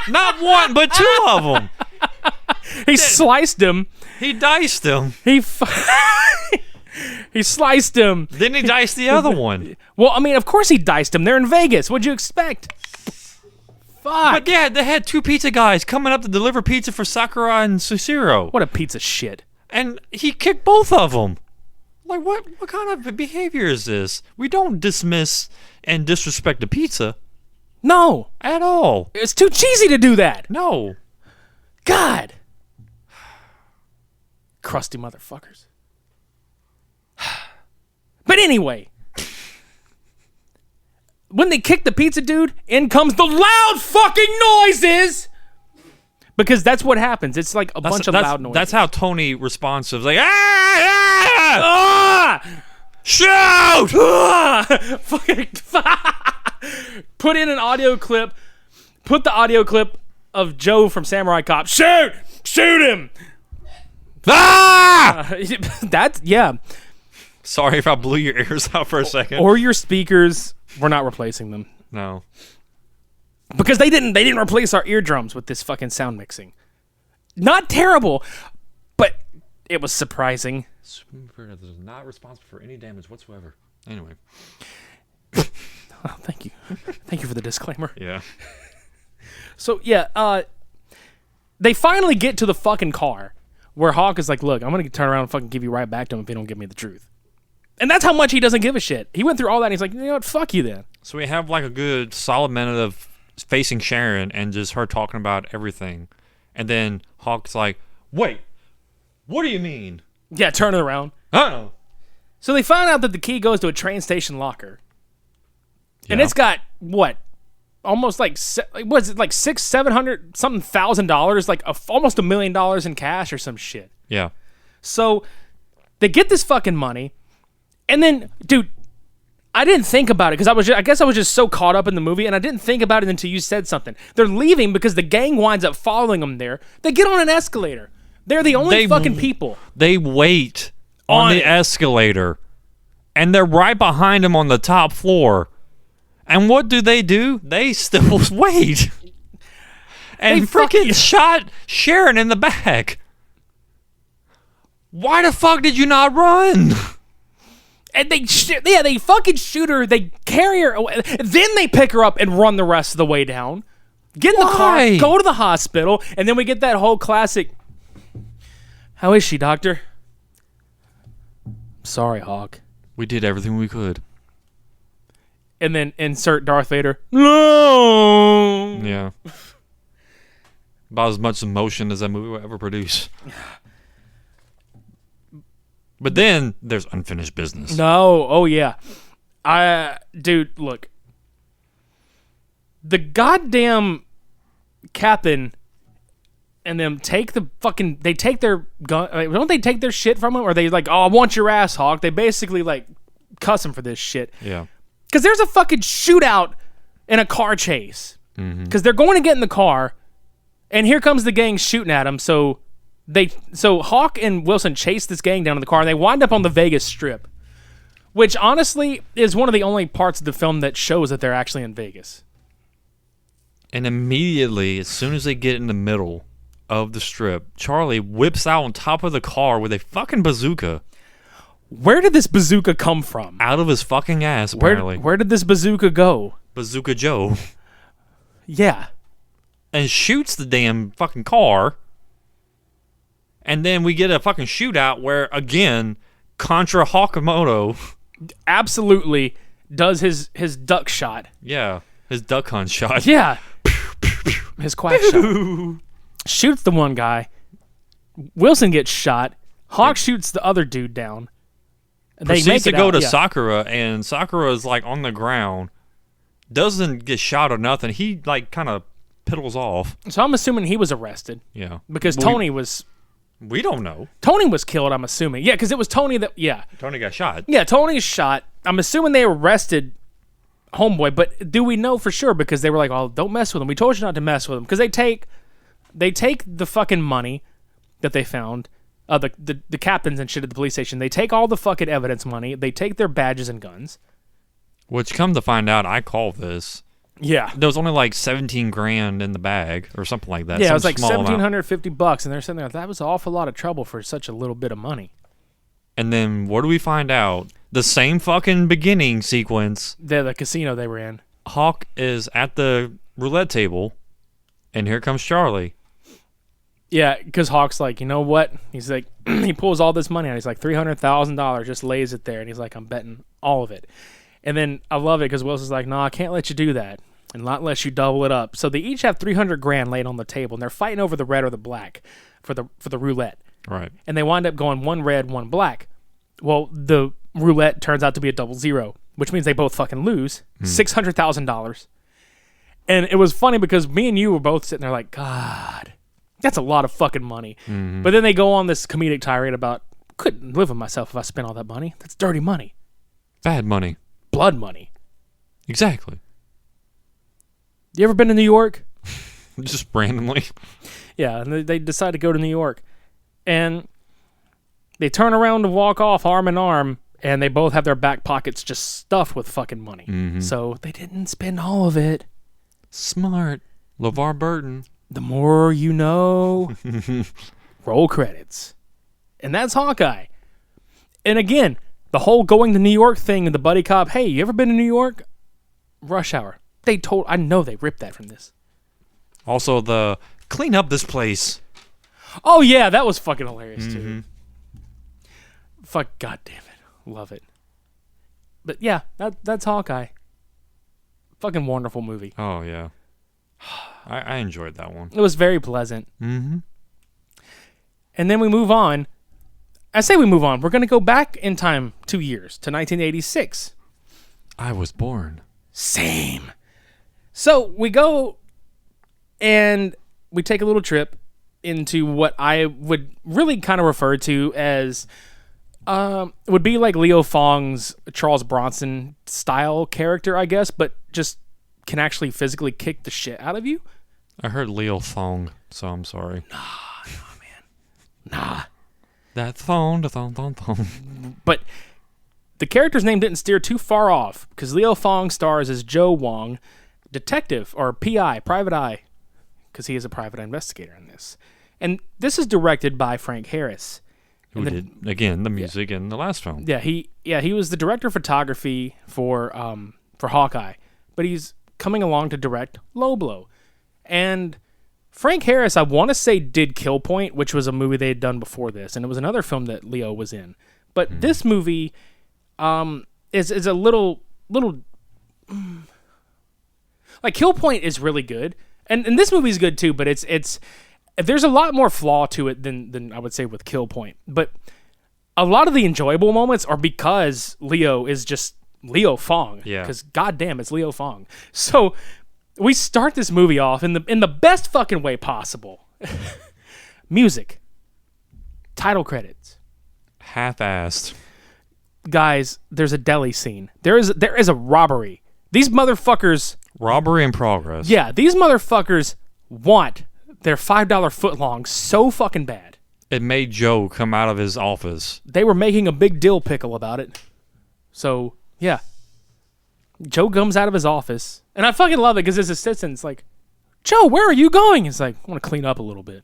Not one, but 2 of them. He sliced him. He diced him. He sliced him. Then he diced the other one. Well, I mean, of course he diced him. They're in Vegas. What'd you expect? Fuck. But yeah, they had 2 pizza guys coming up to deliver pizza for Sakura and Susiro. What a piece of shit. And he kicked both of them. Like, what kind of behavior is this? We don't dismiss and disrespect the pizza. No. At all. It's too cheesy to do that. No. God. Crusty motherfuckers. But anyway, when they kick the pizza dude, in comes the loud fucking noises. Because that's what happens. It's like a bunch of loud noises. That's how Tony responds to it. It's like, ah! Shoot! Fucking put in an audio clip. Put the audio clip of Joe from Samurai Cop. Shoot! Shoot him! Ah! That's, yeah. Sorry if I blew your ears out for a second. Or your speakers. We're not replacing them. No. Because they didn't replace our eardrums with this fucking sound mixing. Not terrible, but it was surprising. Is not responsible for any damage whatsoever. Anyway. Oh, thank you. Thank you for the disclaimer. Yeah. So, yeah, they finally get to the fucking car where Hawk is like, look, I'm going to turn around and fucking give you right back to him if they don't give me the truth. And that's how much he doesn't give a shit. He went through all that and he's like, you know what, fuck you then. So we have like a good solid minute of facing Sharon and just her talking about everything. And then Hawk's like, wait, what do you mean? Yeah, turn it around. Oh. So they find out that the key goes to a train station locker. Yeah. And it's got, what? Almost like, what is it, like $600,000-$700 something $1,000, like almost $1 million in cash or some shit. Yeah. So they get this fucking money, and then, dude, I didn't think about it because I guess I was just so caught up in the movie, and I didn't think about it until you said something. They're leaving because the gang winds up following them there. They get on an escalator. They're the only fucking people. They wait on the escalator. and they're right behind him on the top floor. And what do? They still wait. And freaking shot Sharon in the back. Why the fuck did you not run? And they fucking shoot her. They carry her away. Then they pick her up and run the rest of the way down. Get in the car, go to the hospital, and then we get that whole classic. How is she, doctor? Sorry, Hawk. We did everything we could. And then insert Darth Vader. No. Yeah. About as much emotion as that movie will ever produce. But then there's unfinished business. No. Oh, yeah. Dude, look. The goddamn captain and them take the fucking... They take their gun... Don't they take their shit from him? Or they like, oh, I want your ass, Hawk. They basically, like, cuss him for this shit. Yeah. Because there's a fucking shootout in a car chase. Because they're going to get in the car, and here comes the gang shooting at them. So Hawk and Wilson chase this gang down to the car, and they wind up on the Vegas Strip, which honestly is one of the only parts of the film that shows that they're actually in Vegas. And immediately, as soon as they get in the middle of the strip, Charlie whips out on top of the car with a fucking bazooka. Where did this bazooka come from? Out of his fucking ass, apparently. Where did this bazooka go? Bazooka Joe. Yeah. And shoots the damn fucking car. And then we get a fucking shootout where, again, Contra Hawkmoto absolutely does his duck shot. Yeah, his duck hunt shot. Yeah. His quack shot. Shoots the one guy. Wilson gets shot. Hawk shoots the other dude down. They proceeds to go to Sakura, and Sakura is like on the ground. Doesn't get shot or nothing. He like kind of piddles off. So I'm assuming he was arrested. Yeah. Because Tony was... We don't know. Tony was killed, I'm assuming. Yeah, because it was Tony that... Yeah. Tony got shot. Yeah, Tony's shot. I'm assuming they arrested Homeboy, but do we know for sure? Because they were like, oh, don't mess with him. We told you not to mess with him. Because they take the fucking money that they found... the captains and shit at the police station, they take all the fucking evidence money. They take their badges and guns. Which, come to find out, I call this. Yeah. There was only like 17 grand in the bag or something like that. Yeah, it was like $1,750, and they're sitting there. That was an awful lot of trouble for such a little bit of money. And then what do we find out? The same fucking beginning sequence. The casino they were in. Hawk is at the roulette table, and here comes Charlie. Yeah, because Hawk's like, you know what? He's like, he pulls all this money out. He's like, $300,000, just lays it there. And he's like, I'm betting all of it. And then I love it because Wilson's like, no, I can't let you do that. And not unless you double it up. So they each have 300 grand laid on the table. And they're fighting over the red or the black for the roulette. Right. And they wind up going one red, one black. Well, the roulette turns out to be a 00, which means they both fucking lose $600,000. And it was funny because me and you were both sitting there like, God... That's a lot of fucking money. Mm-hmm. But then they go on this comedic tirade about, couldn't live with myself if I spent all that money. That's dirty money. Bad money. Blood money. Exactly. You ever been to New York? Just randomly. Yeah, and they decide to go to New York. And they turn around to walk off arm in arm, and they both have their back pockets just stuffed with fucking money. Mm-hmm. So they didn't spend all of it. Smart. LeVar Burton. The more you know. Roll credits. And that's Hawkeye. And again, the whole going to New York thing and the buddy cop, hey, you ever been to New York? Rush Hour. I know they ripped that from this. Also, the clean up this place. Oh, yeah, that was fucking hilarious, too. Fuck, goddamn it. Love it. But yeah, that's Hawkeye. Fucking wonderful movie. Oh, yeah. I enjoyed that one. It was very pleasant. Mm-hmm. And then we move on. I say we move on. We're going to go back in time 2 years to 1986. I was born. Same. So we go and we take a little trip into what I would really kind of refer to as would be like Leo Fong's Charles Bronson style character, I guess, but just can actually physically kick the shit out of you. I heard Leo Thong, so I'm sorry. Nah, man. Nah. That thong, the thong, thong, thong. But the character's name didn't steer too far off because Leo Fong stars as Joe Wong, detective or PI, private eye, because he is a private investigator in this. And this is directed by Frank Harris, who did again the music in the last film. Yeah, he was the director of photography for Hawkeye, but he's coming along to direct Low Blow. And Frank Harris, I want to say, did Kill Point, which was a movie they had done before this, and it was another film that Leo was in. But this movie is a little like Kill Point is really good, and this movie's good too. But it's there's a lot more flaw to it than I would say with Kill Point. But a lot of the enjoyable moments are because Leo is just Leo Fong. Yeah. Because goddamn, it's Leo Fong. So we start this movie off in the best fucking way possible. Music, title credits, half-assed. Guys, there's a deli scene. There is a robbery. These motherfuckers. Robbery in progress. Yeah, these motherfuckers want their $5 footlong so fucking bad. It made Joe come out of his office. They were making a big dill pickle about it. So, yeah. Joe comes out of his office. And I fucking love it because his assistant's like, Joe, where are you going? He's like, I want to clean up a little bit.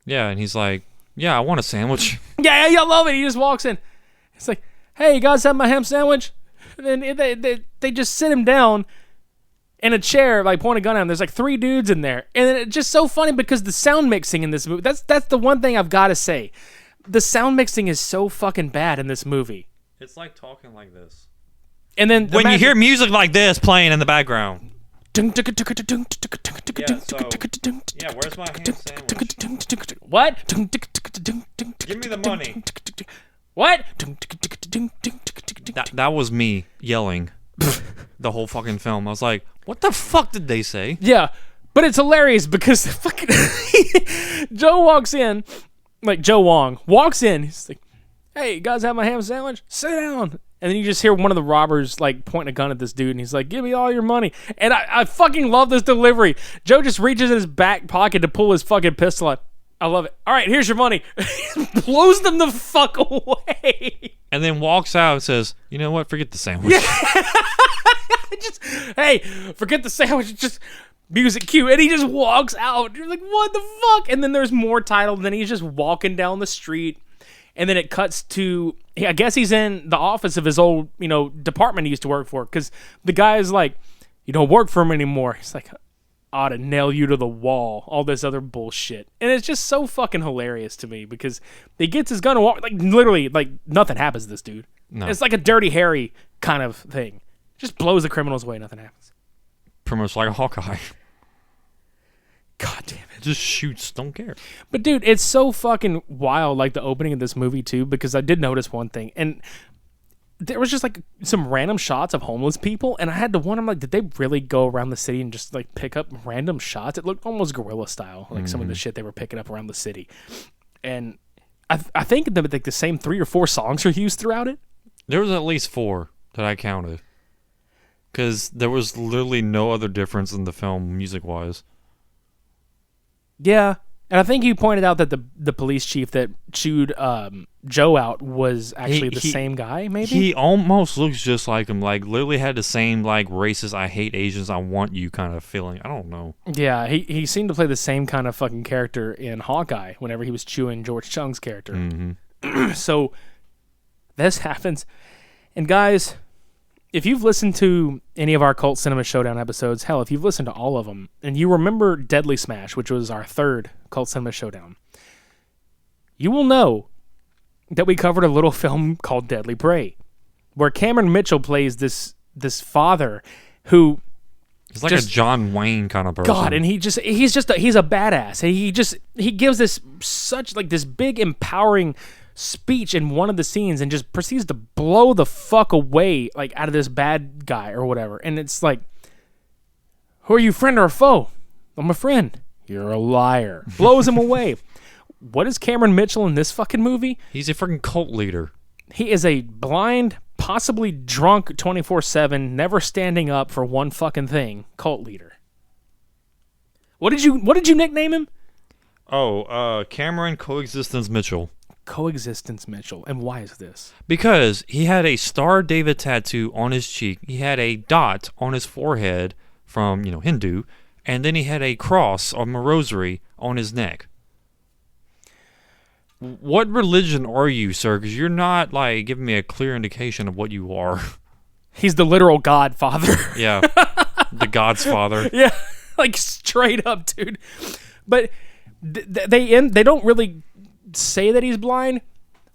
Yeah, and he's like, yeah, I want a sandwich. Yeah, I love it. He just walks in. It's like, hey, you guys have my ham sandwich? And then they just sit him down in a chair, like point a gun at him. There's like 3 dudes in there. And it's just so funny because the sound mixing in this movie, that's the one thing I've got to say. The sound mixing is so fucking bad in this movie. It's like talking like this. And then when you hear music like this playing in the background. Yeah, where's my ham sandwich? What? Give me the money. What? That was me yelling the whole fucking film. I was like, what the fuck did they say? Yeah, but it's hilarious because fucking Joe walks in, like Joe Wong walks in. He's like, hey, you guys have my ham sandwich? Sit down. And then you just hear one of the robbers like pointing a gun at this dude, and he's like, give me all your money. And I fucking love this delivery. Joe just reaches in his back pocket to pull his fucking pistol out. I love it. All right, here's your money. Blows them the fuck away. And then walks out and says, you know what? Forget the sandwich. Yeah. Hey, forget the sandwich. Just music cue. And he just walks out. You're like, what the fuck? And then there's more title. And then he's just walking down the street. And then it cuts to, I guess he's in the office of his old, department he used to work for. Because the guy is like, you don't work for him anymore. He's like, I ought to nail you to the wall. All this other bullshit. And it's just so fucking hilarious to me because he gets his gun and walk, like literally, like nothing happens to this dude. No. It's like a Dirty Harry kind of thing. Just blows the criminals away. Nothing happens. Pretty much like a Hawkeye. God damn it. Just shoots, don't care. But dude, it's so fucking wild, like the opening of this movie too, because I did notice one thing, and there was just like some random shots of homeless people, and I had to wonder, I'm like, did they really go around the city and just like pick up random shots? It looked almost guerrilla style, like some of the shit they were picking up around the city. And I think that like the same 3 or 4 songs are used throughout it. There was at least 4 that I counted. Because there was literally no other difference in the film music-wise. Yeah, and I think you pointed out that the police chief that chewed Joe out was actually the same guy, maybe? He almost looks just like him, like literally had the same like racist, I hate Asians, I want you kind of feeling. I don't know. Yeah, he seemed to play the same kind of fucking character in Hawkeye whenever he was chewing George Chung's character. Mm-hmm. So this happens. And guys, if you've listened to any of our Cult Cinema Showdown episodes, hell, if you've listened to all of them, and you remember Deadly Smash, which was our 3rd Cult Cinema Showdown, you will know that we covered a little film called Deadly Prey, where Cameron Mitchell plays this father who... He's like a John Wayne kind of person. God, and he's a badass. And he gives this big empowering speech in one of the scenes and just proceeds to blow the fuck away like out of this bad guy or whatever. And it's like, who are you, friend or a foe? I'm a friend. You're a liar. Blows him away. What is Cameron Mitchell in this fucking movie? He's a freaking cult leader. He is a blind, possibly drunk 24/7, never standing up for one fucking thing cult leader. What did you nickname him? Oh, Cameron Coexistence Mitchell. coexistence, Mitchell. And why is this? Because he had a Star of David tattoo on his cheek. He had a dot on his forehead from, Hindu. And then he had a cross or a rosary on his neck. What religion are you, sir? Because you're not, giving me a clear indication of what you are. He's the literal Godfather. Yeah. The God's father. Yeah. Straight up, dude. But they don't really say that he's blind,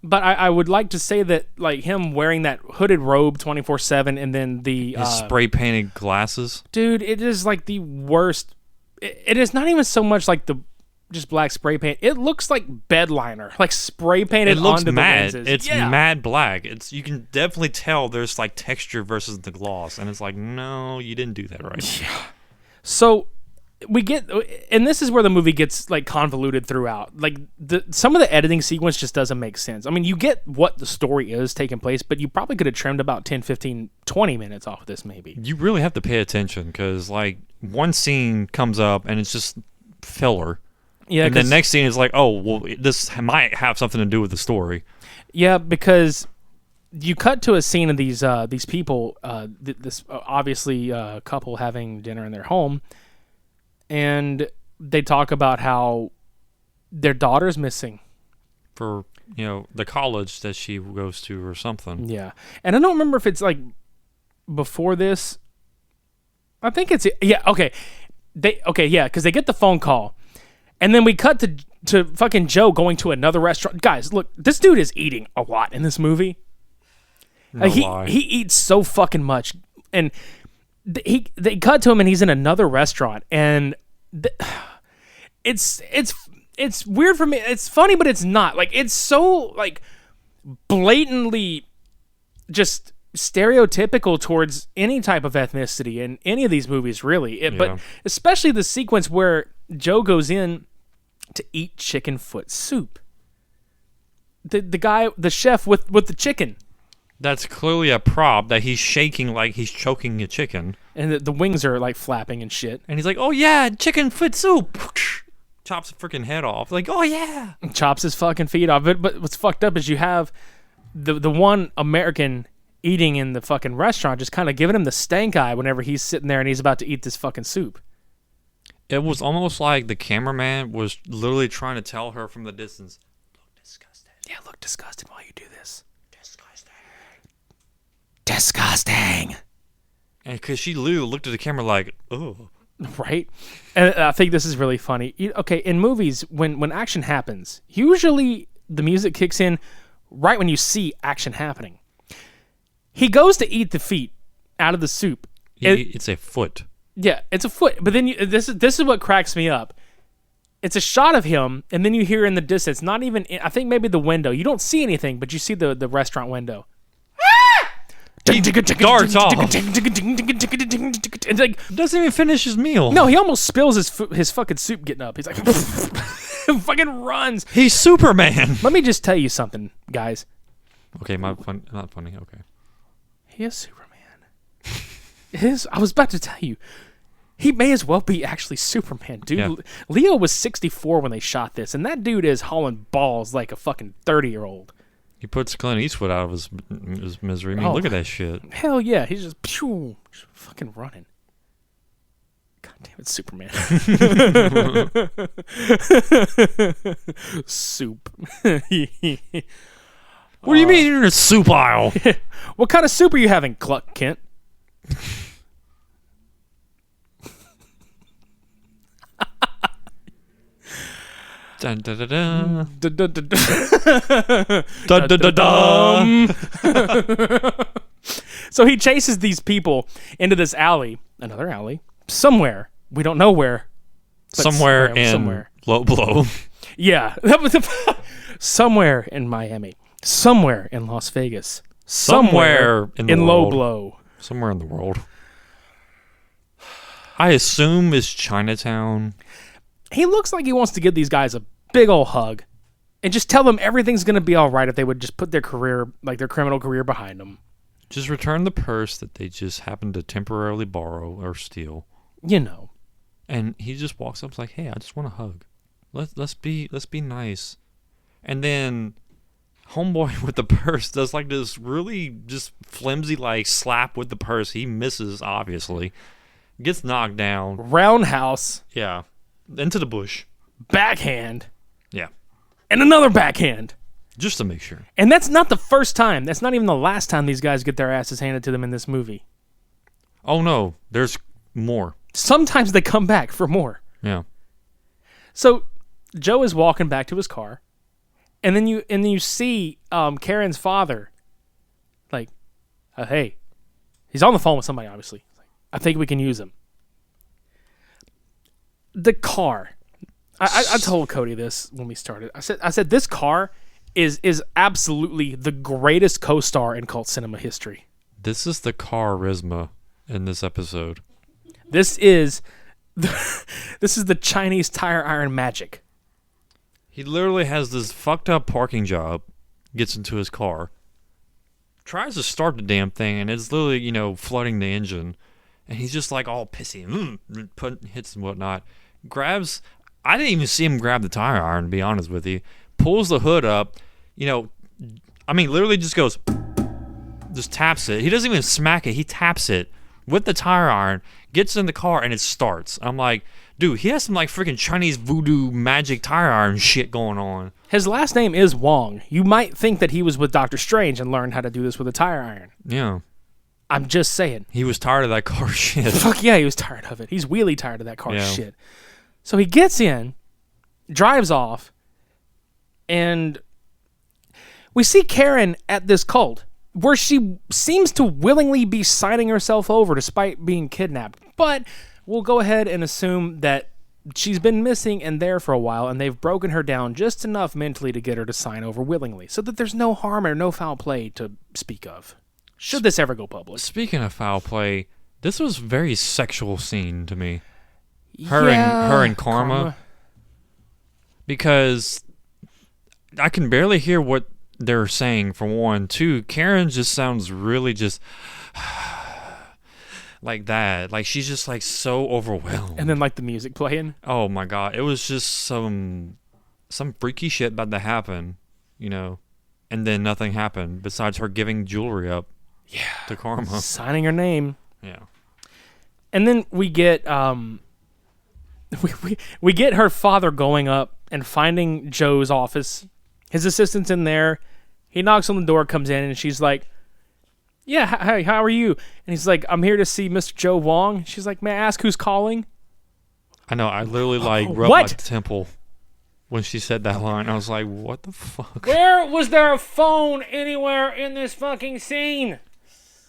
but I would like to say that him wearing that hooded robe 24/7 and then his spray painted glasses. Dude, it is the worst. It is not even so much just black spray paint. It looks like bed liner, spray painted onto matte. the lenses. It's matte black. You can definitely tell there's texture versus the gloss, and it's no, you didn't do that right. Yeah. So we get, and this is where the movie gets convoluted throughout. Some of the editing sequence just doesn't make sense. I mean, you get what the story is taking place, but you probably could have trimmed about 10, 15, 20 minutes off of this maybe. You really have to pay attention because one scene comes up and it's just filler. Yeah, and the next scene is this might have something to do with the story. Yeah, because you cut to a scene of these people, this obviously couple having dinner in their home, and they talk about how their daughter's missing. For, the college that she goes to or something. Yeah. And I don't remember if it's before this. I think it's, yeah, okay. Because they get the phone call. And then we cut to fucking Joe going to another restaurant. Guys, look, this dude is eating a lot in this movie. No lie. He eats so fucking much. And they cut to him and he's in another restaurant. And it's weird for me. It's funny, but it's not. It's so, blatantly just stereotypical towards any type of ethnicity in any of these movies, really. But especially the sequence where Joe goes in to eat chicken foot soup. The chef with the chicken. That's clearly a prop that he's shaking like he's choking a chicken. And the wings are flapping and shit. And he's like, oh yeah, chicken foot soup. Chops the freaking head off. Oh yeah. Chops his fucking feet off. But what's fucked up is you have the one American eating in the fucking restaurant just kind of giving him the stank eye whenever he's sitting there and he's about to eat this fucking soup. It was almost like the cameraman was literally trying to tell her from the distance, look disgusted. Yeah, look disgusted while you do this. Disgusting. And because she literally looked at the camera like, oh. Right? And I think this is really funny. Okay, in movies, when action happens, usually the music kicks in right when you see action happening. He goes to eat the feet out of the soup. It's a foot. Yeah, it's a foot. But then this is what cracks me up. It's a shot of him, and then you hear in the distance, not even, I think maybe the window. You don't see anything, but you see the restaurant window. He darts off. And doesn't even finish his meal. No, he almost spills his fucking soup getting up. He's like, fucking runs. He's Superman. Let me just tell you something, guys. Okay, not funny. Okay. He is Superman. I was about to tell you. He may as well be actually Superman, dude. Yeah. Leo was 64 when they shot this, and that dude is hauling balls like a fucking 30-year-old. He puts Clint Eastwood out of his misery. I mean, look at that shit. Hell yeah. He's just fucking running. God damn it, Superman. Soup. What do you mean you're in a soup aisle? What kind of soup are you having, Cluck Kent? Dun, dun, dun, dun. Dun, dun, dun, dun. Dun, dun, dun, dun. So he chases these people into this alley, another alley, somewhere. We don't know where. Somewhere in Low Blow. Yeah. Somewhere in Miami. Somewhere in Las Vegas. Somewhere in Low Blow. Somewhere in the world. I assume it's Chinatown. He looks like he wants to give these guys a big old hug and just tell them everything's going to be all right if they would just put their career, their criminal career behind them. Just return the purse that they just happened to temporarily borrow or steal. You know. And he just walks up and is like, hey, I just want a hug. Let's be nice. And then Homeboy with the purse does like this really just flimsy like slap with the purse. He misses, obviously. Gets knocked down. Roundhouse. Yeah. Into the bush. Backhand. Yeah. And another backhand. Just to make sure. And that's not the first time. That's not even the last time these guys get their asses handed to them in this movie. Oh no, there's more. Sometimes they come back for more. Yeah. So Joe is walking back to his car, and then you see Karen's father, like, hey, he's on the phone with somebody. Obviously, I think we can use him. The car. I told Cody this when we started. I said this car is absolutely the greatest co-star in cult cinema history. This is the charisma in this episode. This is the Chinese tire iron magic. He literally has this fucked up parking job, gets into his car, tries to start the damn thing, and it's literally, flooding the engine. And he's just like all pissy, hits and whatnot. Grabs, I didn't even see him grab the tire iron, to be honest with you. Pulls the hood up, literally just goes, just taps it. He doesn't even smack it, he taps it with the tire iron, gets in the car, and it starts. I'm like, dude, he has some like freaking Chinese voodoo magic tire iron shit going on. His last name is Wong. You might think that he was with Doctor Strange and learned how to do this with a tire iron. Yeah. I'm just saying. He was tired of that car shit. Fuck yeah, he was tired of it. He's really tired of that car shit. So he gets in, drives off, and we see Karen at this cult where she seems to willingly be signing herself over despite being kidnapped. But we'll go ahead and assume that she's been missing and there for a while, and they've broken her down just enough mentally to get her to sign over willingly, so that there's no harm or no foul play to speak of. Should this ever go public? Speaking of foul play, this was a very sexual scene to me. Her and Karma. Because I can barely hear what they're saying, for one. Two, Karen just sounds really just like that. Like she's just like so overwhelmed. And then like the music playing. Oh my god. It was just some freaky shit about to happen, and then nothing happened besides her giving jewelry up. Yeah. To Karma. Signing her name. Yeah. And then we get we get her father going up and finding Joe's office. His assistant's in there. He knocks on the door, comes in, and she's like, yeah, hey, how are you? And he's like, I'm here to see Mr. Joe Wong. She's like, may I ask who's calling? I know, I literally rubbed my temple when she said that line. I was like, what the fuck? Where was there a phone anywhere in this fucking scene?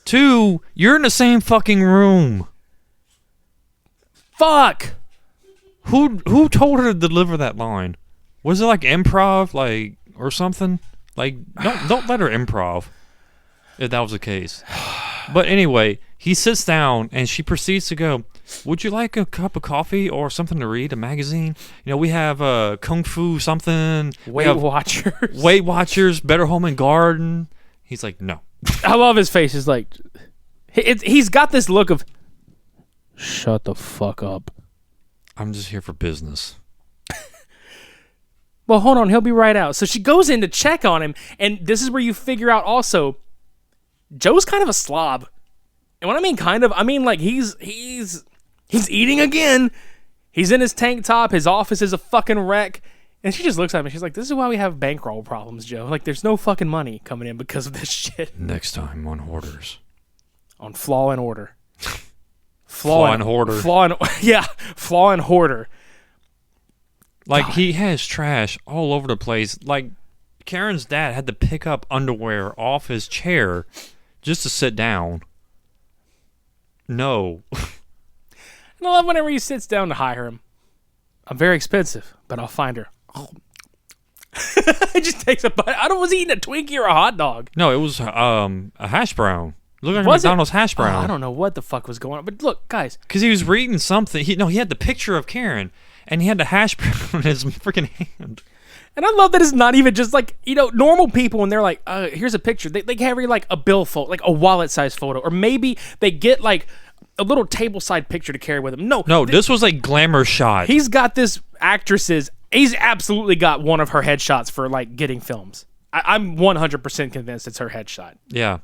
Two, you're in the same fucking room. Fuck. Who told her to deliver that line? Was it like improv, or something? Like, don't let her improv, if that was the case. But anyway, he sits down and she proceeds to go, would you like a cup of coffee or something to read, a magazine? We have Kung Fu something. Weight Watchers. Weight Watchers, Better Home and Garden. He's like, no. I love his face. He's like, he's got this look of, shut the fuck up. I'm just here for business. Well, hold on. He'll be right out. So she goes in to check on him, and this is where you figure out also, Joe's kind of a slob. And when I mean kind of, I mean like he's eating again. He's in his tank top. His office is a fucking wreck. And she just looks at me. She's like, this is why we have bankroll problems, Joe. Like, there's no fucking money coming in because of this shit. Next time on Hoarders. On Flaw and Order. Flaw and Hoarder. Flaw and Hoarder. Like, he has trash all over the place. Like, Karen's dad had to pick up underwear off his chair just to sit down. No. And I love whenever he sits down to hire him. I'm very expensive, but I'll find her. It just takes a bite. I was eating a Twinkie or a hot dog. No, it was a hash brown. Look like a McDonald's hash brown. I don't know what the fuck was going on. But look, guys. Because he was reading something. He had the picture of Karen, and he had the hash brown in his freaking hand. And I love that it's not even just like, normal people when they're like, here's a picture. They carry like a billfold, like a wallet-sized photo. Or maybe they get like a little table-side picture to carry with them. No, this was a glamour shot. He's got this actress's. He's absolutely got one of her headshots for like getting films. I'm 100% convinced it's her headshot. Yeah.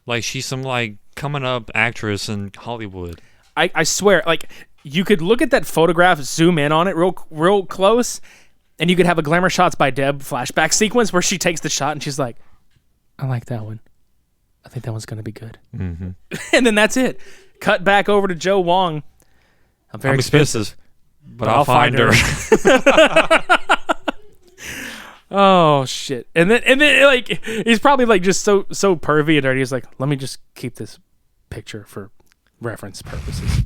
Like, she's some, like, coming up actress in Hollywood. I swear, like, you could look at that photograph, zoom in on it real close, and you could have a Glamour Shots by Deb flashback sequence where she takes the shot and she's like, I like that one. I think that one's going to be good. Mm-hmm. And then that's it. Cut back over to Joe Wong. I'm very expensive, but I'll find her. Oh shit! And then like he's probably like just so pervy and dirty. He's like, let me just keep this picture for reference purposes,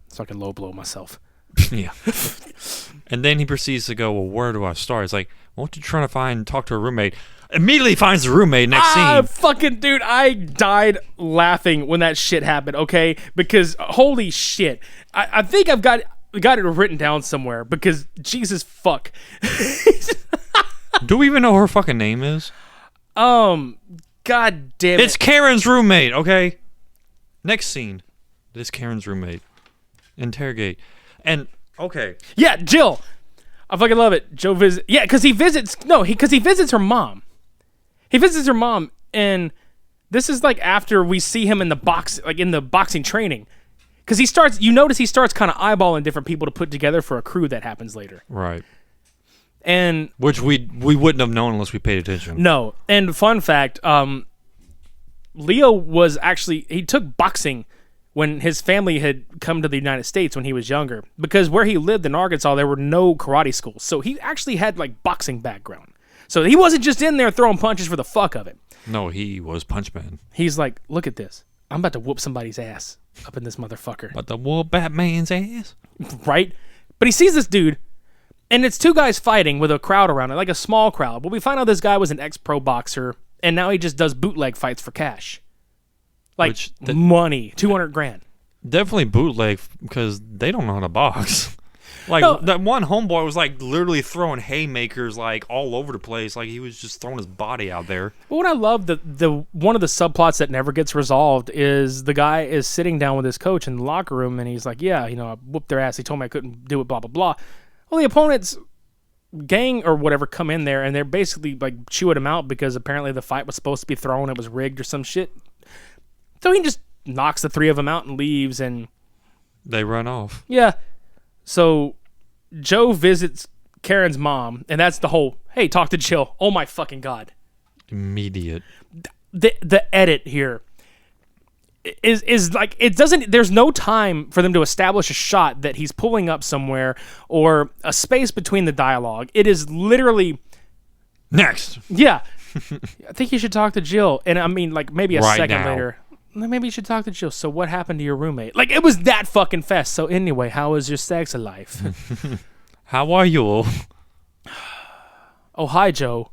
so I can low blow myself. Yeah. And then he proceeds to go, well, where do I start? It's like, why don't you try to talk to a roommate? Immediately finds the roommate next scene. Fucking dude, I died laughing when that shit happened. Okay, because holy shit, I think I've got it written down somewhere because Jesus fuck. Do we even know what her fucking name is? God damn it. It's Karen's roommate, okay? Next scene. This Karen's roommate. Interrogate. And, okay. Yeah, Jill. I fucking love it. Joe visits. Yeah, because he visits her mom. He visits her mom, and this is like after we see him in the boxing training. Because you notice he starts kind of eyeballing different people to put together for a crew that happens later. Right. And which we wouldn't have known unless we paid attention. No. And fun fact, Leo he took boxing when his family had come to the United States when he was younger. Because where he lived in Arkansas, there were no karate schools. So he actually had like boxing background. So he wasn't just in there throwing punches for the fuck of it. No, he was Punch Man. He's like, look at this. I'm about to whoop somebody's ass up in this motherfucker. About to whoop Batman's ass? Right? But he sees this dude, and it's two guys fighting with a crowd around it, like a small crowd. But we find out this guy was an ex-pro boxer, and now he just does bootleg fights for cash. Like, money, $200,000. Definitely bootleg, because they don't know how to box. Like, that one homeboy was, like, literally throwing haymakers, like, all over the place. Like, he was just throwing his body out there. But what I love, the one of the subplots that never gets resolved is the guy is sitting down with his coach in the locker room, and he's like, yeah, I whooped their ass. He told me I couldn't do it, blah, blah, blah. Well, the opponent's gang or whatever come in there, and they're basically, like, chewing him out because apparently the fight was supposed to be thrown. It was rigged or some shit. So he just knocks the three of them out and leaves, and they run off. Yeah. So Joe visits Karen's mom, and that's the whole, hey, talk to Jill. Oh my fucking God. Immediate. The edit here is like, there's no time for them to establish a shot that he's pulling up somewhere or a space between the dialogue. It is literally next. Yeah. I think you should talk to Jill. And I mean, like, maybe a second now. later. Maybe you should talk to Jill. So what happened to your roommate? Like, it was that fucking fast. So anyway, how was your sex life? How are you? Oh, hi, Joe.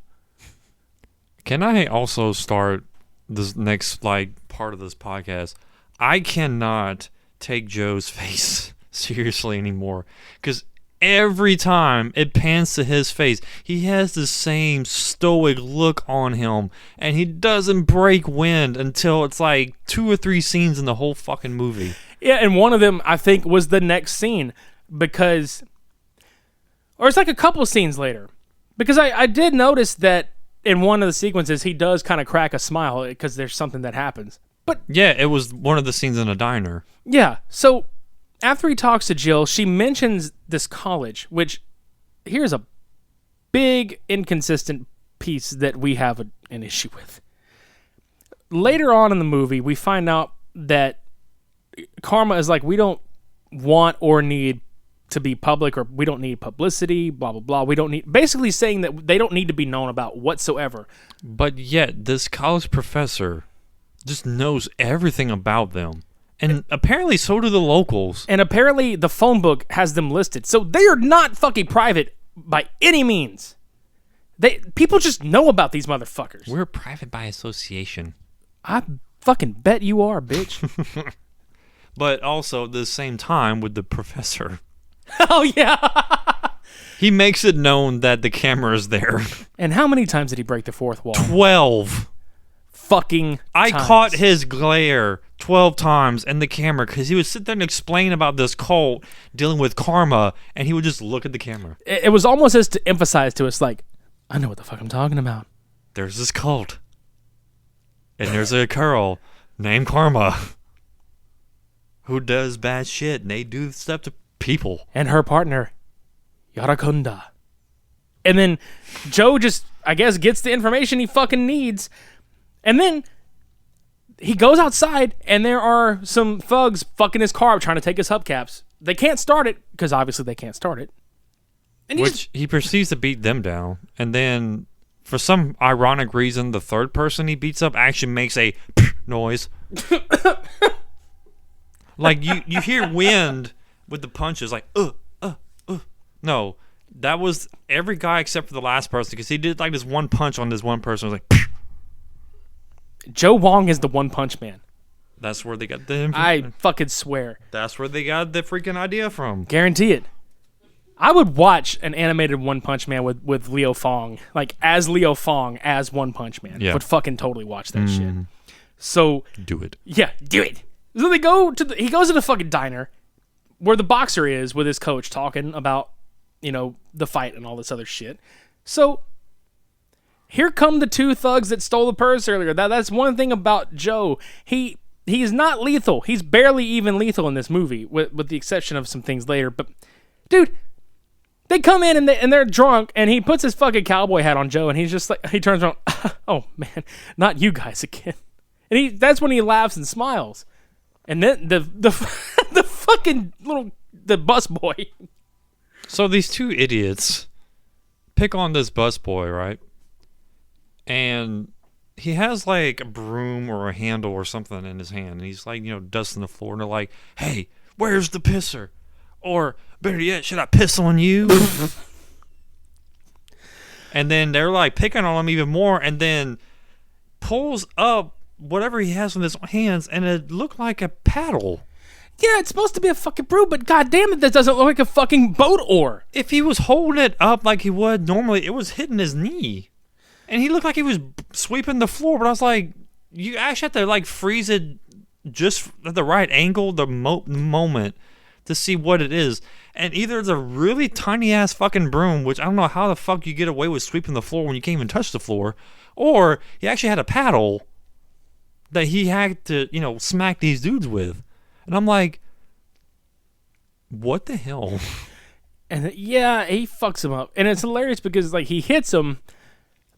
Can I also start this next, like, part of this podcast? I cannot take Joe's face seriously anymore. Because every time it pans to his face, he has the same stoic look on him, and he doesn't break wind until it's like 2 or 3 scenes in the whole fucking movie. Yeah, and one of them, I think, was the next scene, because, or it's like a couple of scenes later, because I did notice that in one of the sequences, he does kind of crack a smile because there's something that happens. But yeah, it was one of the scenes in a diner. Yeah, so after he talks to Jill, she mentions this college, which here's a big inconsistent piece that we have an issue with. Later on in the movie, we find out that Karma is like, we don't want or need to be public, or we don't need publicity, blah, blah, blah. We don't need, basically saying that they don't need to be known about whatsoever. But yet, this college professor just knows everything about them. And apparently so do the locals. And apparently the phone book has them listed. So they are not fucking private by any means. People just know about these motherfuckers. We're private by association. I fucking bet you are, bitch. But also at the same time with the professor. Oh, yeah. He makes it known that the camera is there. And how many times did he break the fourth wall? 12. Fucking I times. caught his glare 12 times in the camera because he would sit there and explain about this cult dealing with karma, and he would just look at the camera. It was almost as to emphasize to us, like, I know what the fuck I'm talking about. There's this cult. And there's a girl named Karma who does bad shit, and they do stuff to people. And her partner, Yarakunda. And then Joe just, I guess, gets the information he fucking needs. And then he goes outside, and there are some thugs fucking his car up trying to take his hubcaps. They can't start it, because obviously they can't start it. And He proceeds to beat them down, and then for some ironic reason, the third person he beats up actually makes a noise. Like you hear wind with the punches, like No, that was every guy except for the last person, because he did like this one punch on this one person. It was like Joe Wong is the One Punch Man. That's where they got the. I fucking swear. That's where they got the freaking idea from. Guarantee it. I would watch an animated One Punch Man with Leo Fong, like as Leo Fong as One Punch Man. Yeah. Would fucking totally watch that shit. So Do it. yeah, do it. So they go to he goes to the fucking diner where the boxer is with his coach talking about, the fight and all this other shit. So here come the two thugs that stole the purse earlier. That's one thing about Joe. He's not lethal. He's barely even lethal in this movie, with the exception of some things later. But dude, they come in and they're drunk, and he puts his fucking cowboy hat on Joe, and he's just like, he turns around, oh man, not you guys again. And that's when he laughs and smiles. And then the the fucking the bus boy. So these two idiots pick on this busboy, right? And he has like a broom or a handle or something in his hand, and he's like, dusting the floor, and they're like, "Hey, where's the pisser?" Or better yet, should I piss on you? And then they're like picking on him even more, and then pulls up whatever he has in his hands, and it looked like a paddle. Yeah, it's supposed to be a fucking broom, but goddamn it, that doesn't look like a fucking boat oar. If he was holding it up like he would normally, it was hitting his knee. And he looked like he was sweeping the floor, but I was like, you actually have to like freeze it just at the right angle, the moment, to see what it is. And either it's a really tiny ass fucking broom, which I don't know how the fuck you get away with sweeping the floor when you can't even touch the floor, or he actually had a paddle that he had to, smack these dudes with. And I'm like, what the hell? And yeah, he fucks him up. And it's hilarious because like he hits him.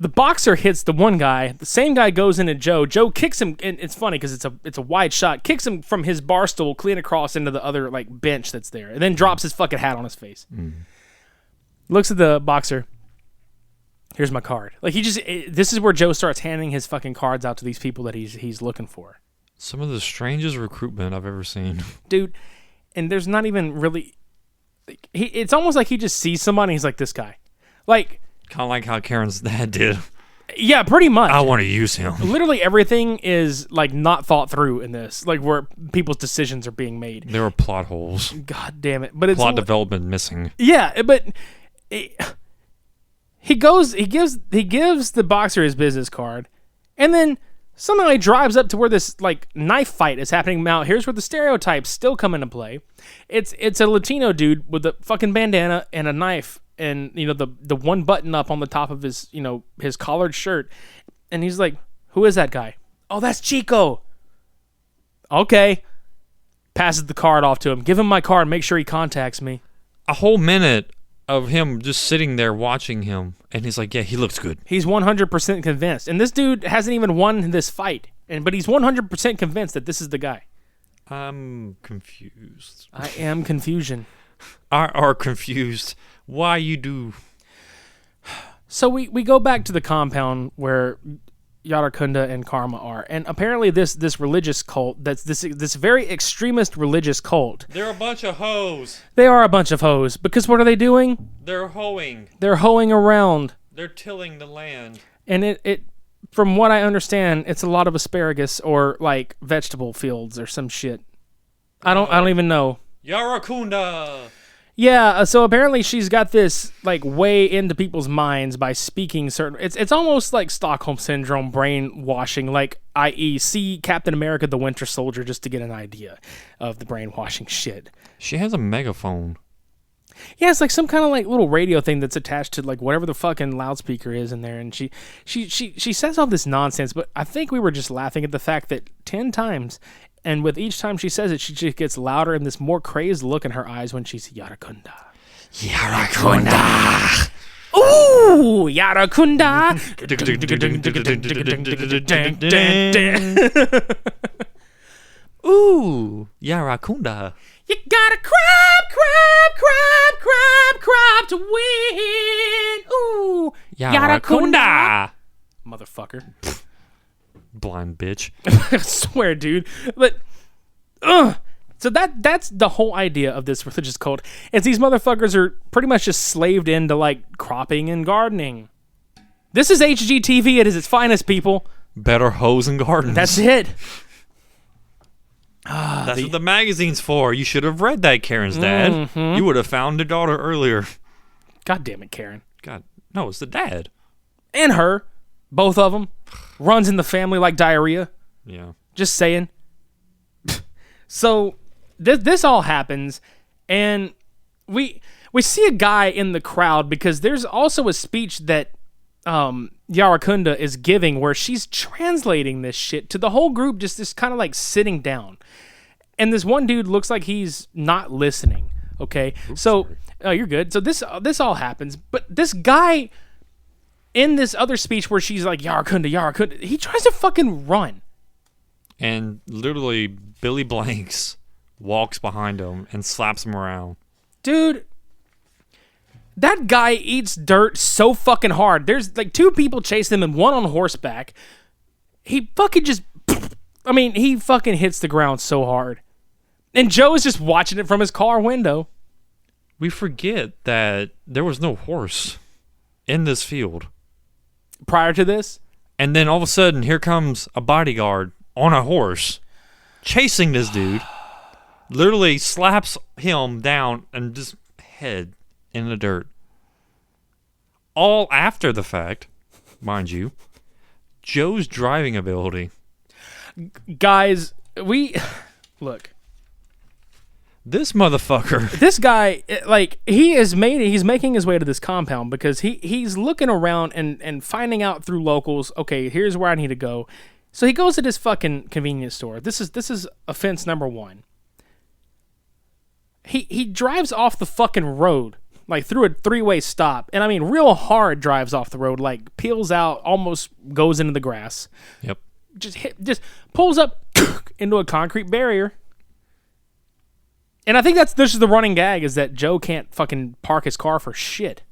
The boxer hits the one guy. The same guy goes into Joe. Joe kicks him, and it's funny because it's a wide shot. Kicks him from his bar stool clean across into the other like bench that's there, and then drops his fucking hat on his face. Looks at the boxer. Here's my card. Like this is where Joe starts handing his fucking cards out to these people that he's looking for. Some of the strangest recruitment I've ever seen, dude. And there's not even really. It's almost like he just sees somebody. And he's like, this guy, like. Kind of like how Karen's dad did. Yeah, pretty much. I want to use him. Literally everything is like not thought through in this, like where people's decisions are being made. There are plot holes. God damn it! But it's plot development missing. Yeah, but he gives the boxer his business card, and then somehow he drives up to where this like knife fight is happening. Now here's where the stereotypes still come into play. It's a Latino dude with a fucking bandana and a knife. And the one button up on the top of his his collared shirt, and he's like, "Who is that guy?" "Oh, that's Chico." Okay, passes the card off to him. Give him my card. Make sure he contacts me. A whole minute of him just sitting there watching him, and he's like, "Yeah, he looks good." He's 100% convinced, and this dude hasn't even won this fight, but he's 100% convinced that this is the guy. I'm confused. I am confusion. I are confused. Why you do? So we go back to the compound where Yarakunda and Karma are, and apparently this religious cult, that's this very extremist religious cult. They're a bunch of hoes. They are a bunch of hoes because what are they doing? They're hoeing. They're hoeing around. They're tilling the land. And it from what I understand, it's a lot of asparagus or like vegetable fields or some shit. I don't even know. Yarakunda. Yeah, so apparently she's got this like way into people's minds by speaking certain. It's almost like Stockholm syndrome brainwashing, like i.e. see Captain America: The Winter Soldier just to get an idea of the brainwashing shit. She has a megaphone. Yeah, it's like some kind of like little radio thing that's attached to like whatever the fucking loudspeaker is in there, and she says all this nonsense. But I think we were just laughing at the fact that 10 times, and with each time she says it, she just gets louder and this more crazed look in her eyes when she's Yarakunda. Yarakunda. Ooh, Yarakunda. Ooh, Yarakunda. You gotta crab to win. Ooh, Yarakunda. Motherfucker. Blind bitch. I swear, dude. But, so that's the whole idea of this religious cult. Is these motherfuckers are pretty much just slaved into like cropping and gardening. This is HGTV. It is its finest, people. Better hoes and gardens. That's it. That's what the magazine's for. You should have read that, Karen's dad. Mm-hmm. You would have found the daughter earlier. God damn it, Karen. God, no, it's the dad. And her. Both of them. Runs in the family like diarrhea. Yeah. Just saying. So, this all happens, and we see a guy in the crowd because there's also a speech that Yarakunda is giving where she's translating this shit to the whole group, just kind of like sitting down. And this one dude looks like he's not listening, okay? You're good. So this all happens, but this guy in this other speech where she's like, Yarakunda, he tries to fucking run. And literally, Billy Blanks walks behind him and slaps him around. Dude, that guy eats dirt so fucking hard. There's like 2 people chasing him and one on horseback. He fucking he fucking hits the ground so hard. And Joe is just watching it from his car window. We forget that there was no horse in this field. Prior to this? And then all of a sudden, here comes a bodyguard on a horse chasing this dude. Literally slaps him down and just head in the dirt. All after the fact, mind you, Joe's driving ability. Guys, look. This motherfucker. This guy, like, he's making his way to this compound because he's looking around and finding out through locals, okay, here's where I need to go. So he goes to this fucking convenience store. This is offense number 1. He drives off the fucking road, like through a 3-way stop, and I mean real hard drives off the road, like peels out, almost goes into the grass. Yep. Just pulls up into a concrete barrier. And I think this is the running gag, is that Joe can't fucking park his car for shit.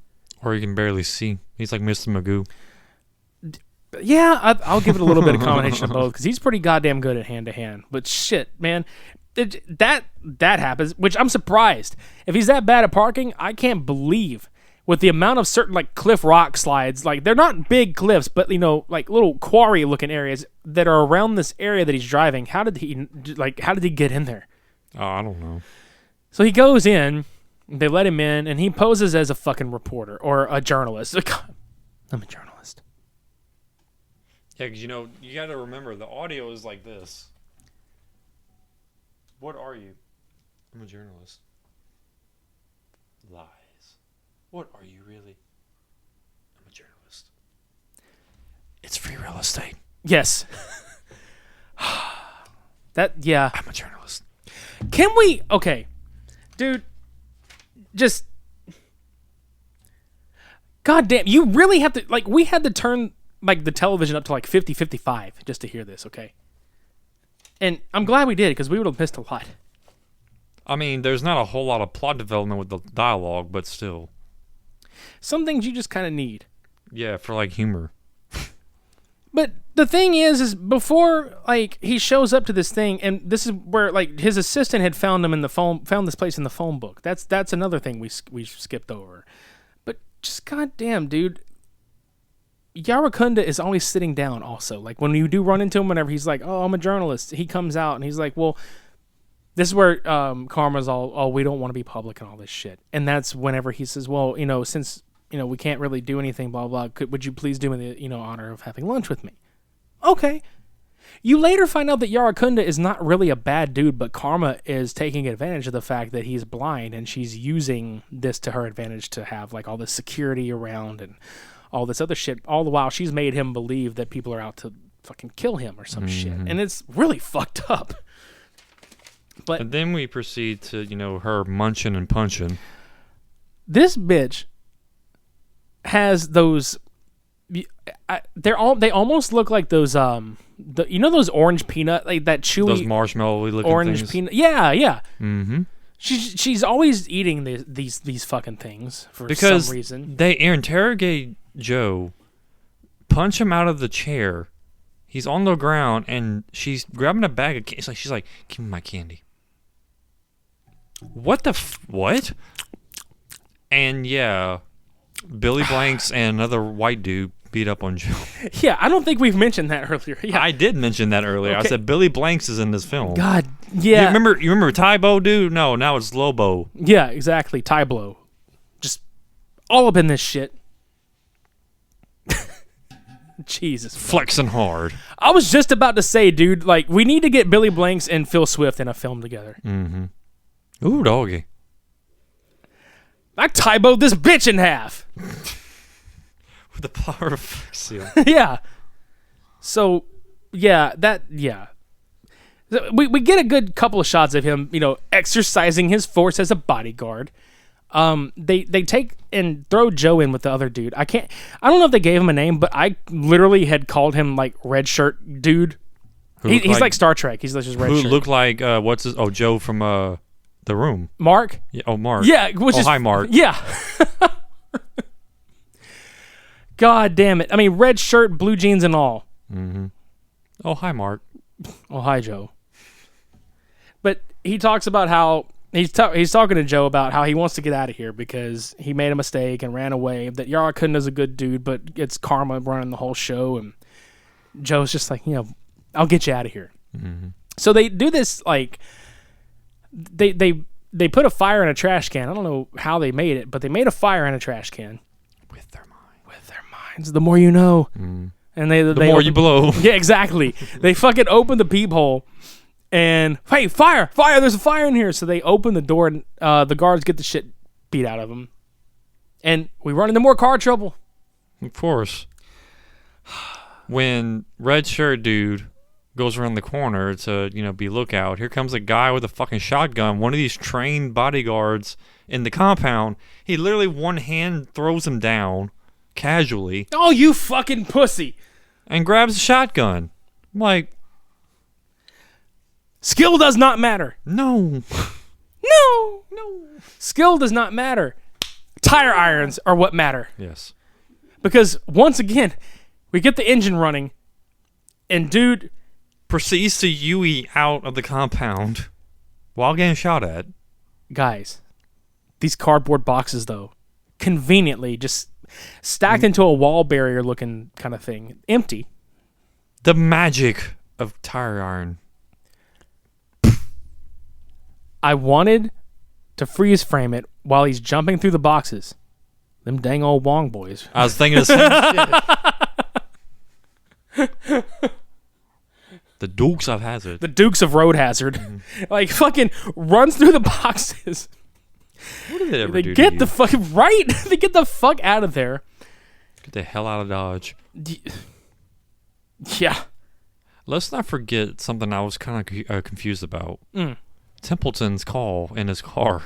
Or you can barely see. He's like Mr. Magoo. Yeah, I'll give it a little bit of combination of both, because he's pretty goddamn good at hand-to-hand. But shit, man, that happens, which I'm surprised. If he's that bad at parking, I can't believe, with the amount of certain, like, cliff rock slides, like, they're not big cliffs, but, you know, like, little quarry-looking areas that are around this area that he's driving. How did he get in there? Oh, I don't know. So he goes in, they let him in, and he poses as a fucking reporter or a journalist. I'm a journalist. Yeah, because, you got to remember, the audio is like this. What are you? I'm a journalist. Lies. What are you really? I'm a journalist. It's free real estate. Yes. Yeah. I'm a journalist. Can we... Okay. Dude, just... God damn, you really have to... Like, we had to turn, like, the television up to, like, 50, 55 just to hear this, okay? And I'm glad we did, because we would have missed a lot. I mean, there's not a whole lot of plot development with the dialogue, but still. Some things you just kind of need. Yeah, for, like, humor. But the thing is before, like, he shows up to this thing, and this is where, like, his assistant had found him found this place in the phone book. That's another thing we skipped over. But just goddamn, dude, Yarakunda is always sitting down. Also, like, when you do run into him, whenever he's like, "Oh, I'm a journalist," he comes out and he's like, "Well, this is where Karma's all, oh, we don't want to be public and all this shit." And that's whenever he says, "Well, since." We can't really do anything, blah, blah. Would you please do me the, honor of having lunch with me? Okay. You later find out that Yarakunda is not really a bad dude, but Karma is taking advantage of the fact that he's blind, and she's using this to her advantage to have like all this security around and all this other shit. All the while, she's made him believe that people are out to fucking kill him or some shit, and it's really fucked up. But and then we proceed to, her munching and punching. This bitch has those. They almost look like those those orange peanut, like that chewy, those marshmallowy looking orange things. peanut. Yeah. Mm-hmm. She's always eating these fucking things for because some reason. They interrogate Joe, punch him out of the chair. He's on the ground and she's grabbing a bag of candy. She's like, "Give me my candy." What the what? And yeah, Billy Blanks and another white dude beat up on Joe. Yeah, I don't think we've mentioned that earlier. Yeah, I did mention that earlier. Okay. I said Billy Blanks is in this film. God, yeah. You remember Tybo dude? No, now it's Lobo. Yeah, exactly. Ty Blow. Just all up in this shit. Jesus. Flexing hard. I was just about to say, dude, like, we need to get Billy Blanks and Phil Swift in a film together. Mm-hmm. Ooh, doggy. I Tybo this bitch in half. With the power of Casio. Yeah. So, yeah. We get a good couple of shots of him, exercising his force as a bodyguard. They take and throw Joe in with the other dude. I don't know if they gave him a name, but I literally had called him like red shirt dude. He's like Star Trek. He's just red shirt. Who looked like Joe from The Room. Mark? Yeah, Mark. Yeah, hi Mark. Yeah. God damn it. I mean, red shirt, blue jeans and all. Mm-hmm. Oh, hi Mark. Oh, hi Joe. But he talks about how he's talking to Joe about how he wants to get out of here because he made a mistake and ran away. That Yarakunda's a good dude, but it's Karma running the whole show. And Joe's just like, I'll get you out of here. Mm-hmm. So they do this, like, they put a fire in a trash can. I don't know how they made it, but they made a fire in a trash can. With their minds. The more you know. Mm. And the more you blow. Yeah, exactly. They fucking open the peephole and, hey, fire, there's a fire in here. So they open the door and the guards get the shit beat out of them. And we run into more car trouble. Of course. When red shirt dude goes around the corner to, be lookout, here comes a guy with a fucking shotgun, one of these trained bodyguards in the compound. He literally one hand throws him down casually. Oh, you fucking pussy. And grabs a shotgun. I'm like, skill does not matter. No. Skill does not matter. Tire irons are what matter. Yes. Because once again, we get the engine running and dude proceeds to Yui out of the compound while getting shot at. Guys, these cardboard boxes, though, conveniently just stacked into a wall barrier looking kind of thing. Empty. The magic of tire iron. I wanted to freeze frame it while he's jumping through the boxes. Them dang old Wong boys. I was thinking the same shit. The Dukes of Hazzard. The Dukes of Road Hazard. Mm-hmm. Like, fucking runs through the boxes. What did they ever they do get to the you? fucking right. They get the fuck out of there. Get the hell out of Dodge. Yeah. Let's not forget something I was kind of confused about. Templeton's call in his car.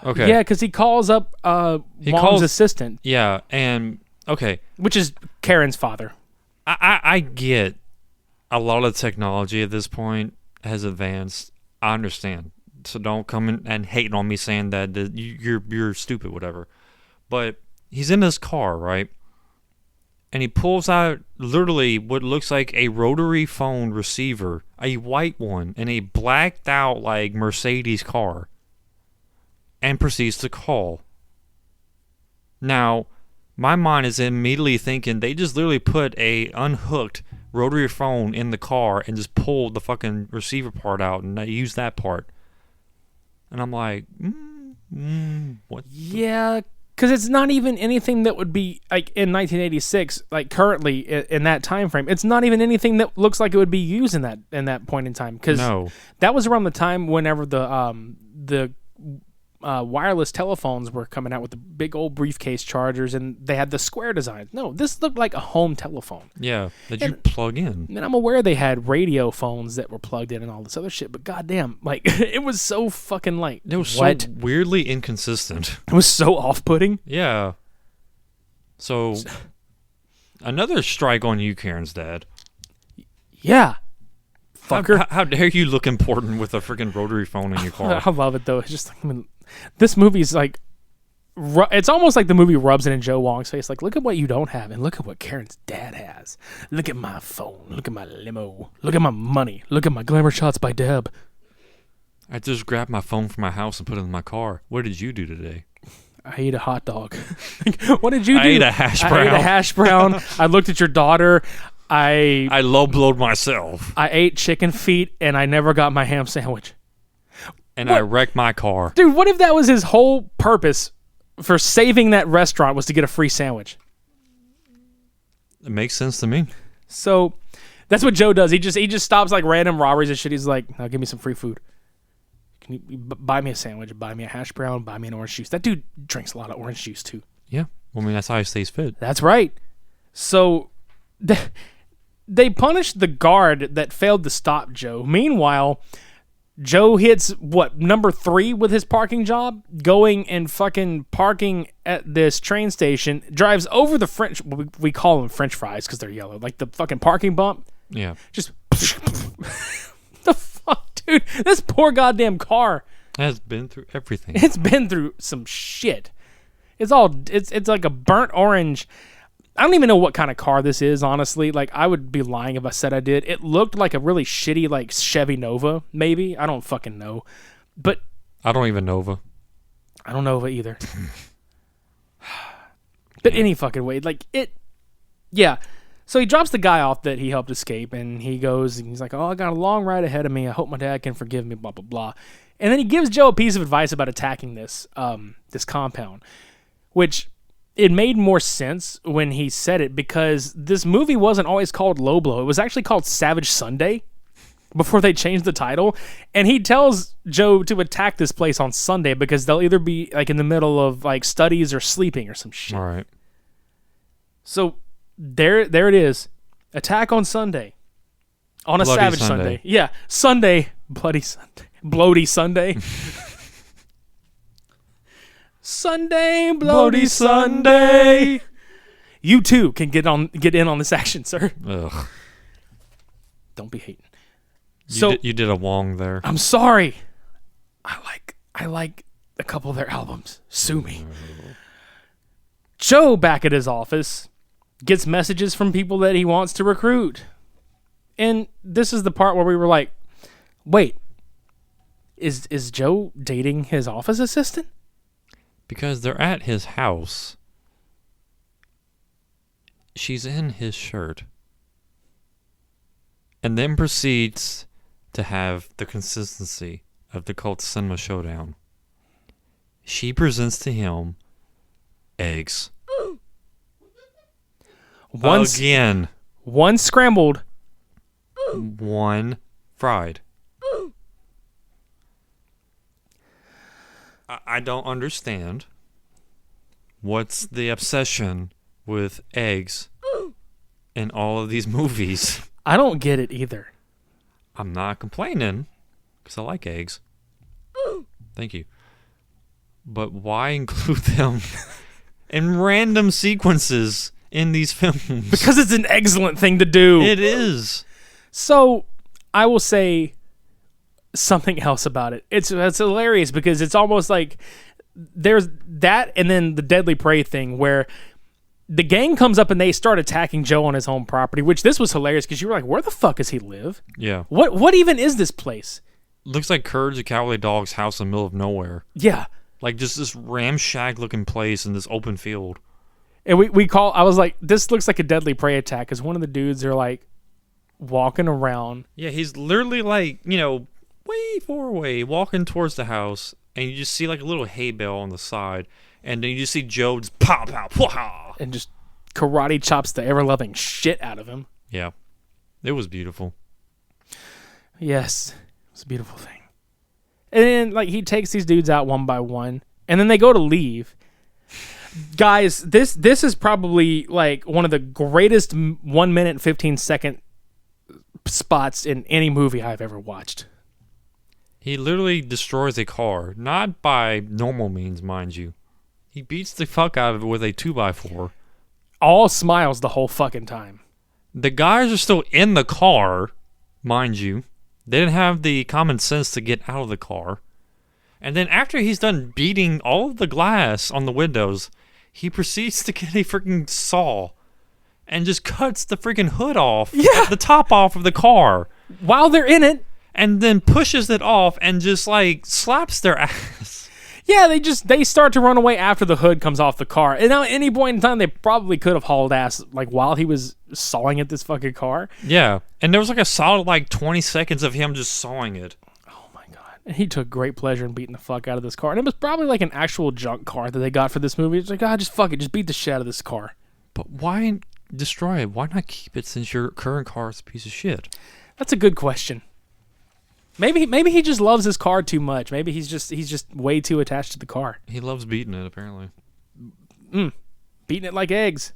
Okay. Yeah, because he calls up Wong's assistant. Yeah, and okay. Which is Karen's father. I get a lot of technology at this point has advanced. I understand. So don't come in and hate on me saying that you're stupid, whatever. But he's in his car, right? And he pulls out literally what looks like a rotary phone receiver, a white one, in a blacked out like Mercedes car, and proceeds to call. Now, my mind is immediately thinking they just literally put a unhooked rotary phone in the car and just pulled the fucking receiver part out and they used that part. And I'm like, what? Yeah, Because it's not even anything that would be like in 1986, like currently in that time frame. It's not even anything that looks like it would be used in that point in time. Because that was around the time whenever the wireless telephones were coming out with the big old briefcase chargers, and they had the square design. No, this looked like a home telephone. Yeah, that you plug in. And I'm aware they had radio phones that were plugged in and all this other shit, but goddamn, like it was so fucking like it was so weirdly inconsistent. It was so off-putting. Yeah. So another strike on you, Karen's dad. Yeah. Fucker. How dare you look important with a freaking rotary phone in your car? I love it though. It's just like, this movie's like, it's almost like the movie rubs it in Joe Wong's face. Like, look at what you don't have, and look at what Karen's dad has. Look at my phone. Look at my limo. Look at my money. Look at my glamour shots by Deb. I just grabbed my phone from my house and put it in my car. What did you do today? I ate a hot dog. What did you do? I ate a hash brown. I ate a hash brown. I looked at your daughter. I low blowed myself. I ate chicken feet, and I never got my ham sandwich. And I wrecked my car. Dude, what if that was his whole purpose for saving that restaurant, was to get a free sandwich? It makes sense to me. So that's what Joe does. He just stops like random robberies and shit. He's like, now give me some free food. Can you buy me a sandwich, buy me a hash brown, buy me an orange juice? That dude drinks a lot of orange juice too. Yeah. Well, I mean, that's how he stays fit. That's right. So they punished the guard that failed to stop Joe. Meanwhile, Joe hits, number 3 with his parking job, going and fucking parking at this train station, drives over the French, we call them French fries because they're yellow, like the fucking parking bump. Yeah. Just, the fuck, dude? This poor goddamn car has been through everything. It's been through some shit. It's like a burnt orange. I don't even know what kind of car this is, honestly. Like, I would be lying if I said I did. It looked like a really shitty, like, Chevy Nova, maybe. I don't fucking know. But I don't even Nova. I don't Nova either. But any fucking way. Like, yeah. So he drops the guy off that he helped escape, and he goes, and he's like, oh, I got a long ride ahead of me. I hope my dad can forgive me, blah, blah, blah. And then he gives Joe a piece of advice about attacking this compound, which... it made more sense when he said it, because this movie wasn't always called Low Blow. It was actually called Savage Sunday before they changed the title. And he tells Joe to attack this place on Sunday because they'll either be like in the middle of like studies or sleeping or some shit. All right. So there it is. Attack on Sunday. On a Bloody Savage Sunday. Yeah. Sunday. Bloody Sunday. Bloody Sunday. Sunday, bloody Sunday. You too can get in on this action, sir. Ugh. Don't be hating. You did a Wong there. I'm sorry. I like a couple of their albums. Sue me. Joe, back at his office, gets messages from people that he wants to recruit. And this is the part where we were like, wait, is Joe dating his office assistant? Because they're at his house. She's in his shirt. And then proceeds to have the consistency of the Cult Cinema Showdown. She presents to him eggs. Again. One scrambled. One fried. I don't understand what's the obsession with eggs in all of these movies. I don't get it either. I'm not complaining because I like eggs. Thank you. But why include them in random sequences in these films? Because it's an excellent thing to do. It is. So, I will say something else about it. It's hilarious because it's almost like there's that and then the Deadly Prey thing where the gang comes up and they start attacking Joe on his home property, which this was hilarious because you were like, where the fuck does he live? Yeah. What even is this place? Looks like Courage the Cowardly Dog's house in the middle of nowhere. Yeah. Like just this ramshack looking place in this open field. And I was like, this looks like a Deadly Prey attack because one of the dudes are like walking around. Yeah, he's literally like, way far away, walking towards the house, and you just see like a little hay bale on the side, and then you just see Joe just pow, pow, pow. And just karate chops the ever-loving shit out of him. Yeah. It was beautiful. Yes. It was a beautiful thing. And then, like, he takes these dudes out one by one, and then they go to leave. Guys, this is probably, like, one of the greatest 1 minute and 15-second spots in any movie I've ever watched. He literally destroys a car, not by normal means, mind you. He beats the fuck out of it with a 2x4. All smiles the whole fucking time. The guys are still in the car, mind you. They didn't have the common sense to get out of the car. And then after he's done beating all of the glass on the windows, he proceeds to get a freaking saw and just cuts the freaking hood off, the top off of the car. While they're in it. And then pushes it off and just, like, slaps their ass. Yeah, they start to run away after the hood comes off the car. And now at any point in time, they probably could have hauled ass, like, while he was sawing at this fucking car. Yeah. And there was, like, a solid, like, 20 seconds of him just sawing it. Oh, my God. And he took great pleasure in beating the fuck out of this car. And it was probably, like, an actual junk car that they got for this movie. It's like, just fuck it. Just beat the shit out of this car. But why destroy it? Why not keep it since your current car is a piece of shit? That's a good question. Maybe he just loves his car too much. Maybe he's just way too attached to the car. He loves beating it, apparently. Beating it like eggs.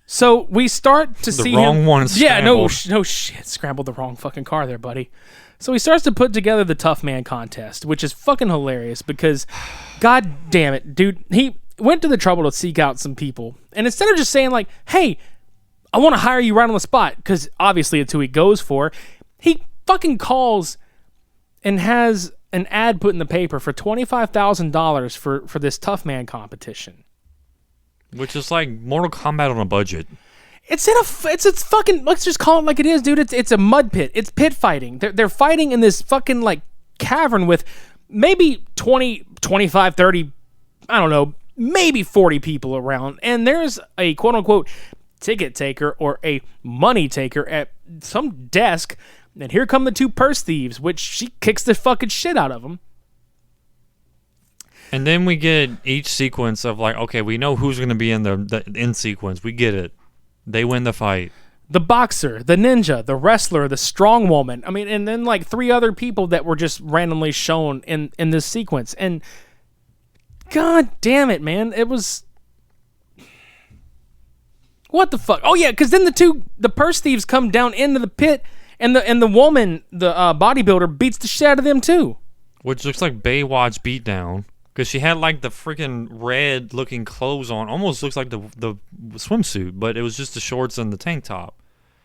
So we start to see the wrong him. one. Yeah, no shit. Scrambled the wrong fucking car there, buddy. So he starts to put together the Tough Man contest, which is fucking hilarious because, god damn it, dude, he went to the trouble to seek out some people, and instead of just saying like, "Hey, I want to hire you right on the spot," because obviously it's who he goes for, he fucking calls and has an ad put in the paper for $25,000 for this Tough Man competition, which is like Mortal Kombat on a budget. It's fucking, let's just call it like it is, dude. It's a mud pit. It's pit fighting. They're fighting in this fucking like cavern with maybe 20, 25, 30, I don't know, maybe 40 people around, and there's a quote unquote ticket taker or a money taker at some desk. And here come the two purse thieves, which she kicks the fucking shit out of them. And then we get each sequence of like, okay, we know who's going to be in the end sequence. We get it. They win the fight. The boxer, the ninja, the wrestler, the strong woman. I mean, and then like 3 other people that were just randomly shown in this sequence. And god damn it, man. It was... What the fuck? Oh yeah, because then the purse thieves come down into the pit. And the woman, the bodybuilder, beats the shit out of them too. Which looks like Baywatch beatdown. Because she had like the freaking red looking clothes on. Almost looks like the swimsuit. But it was just the shorts and the tank top.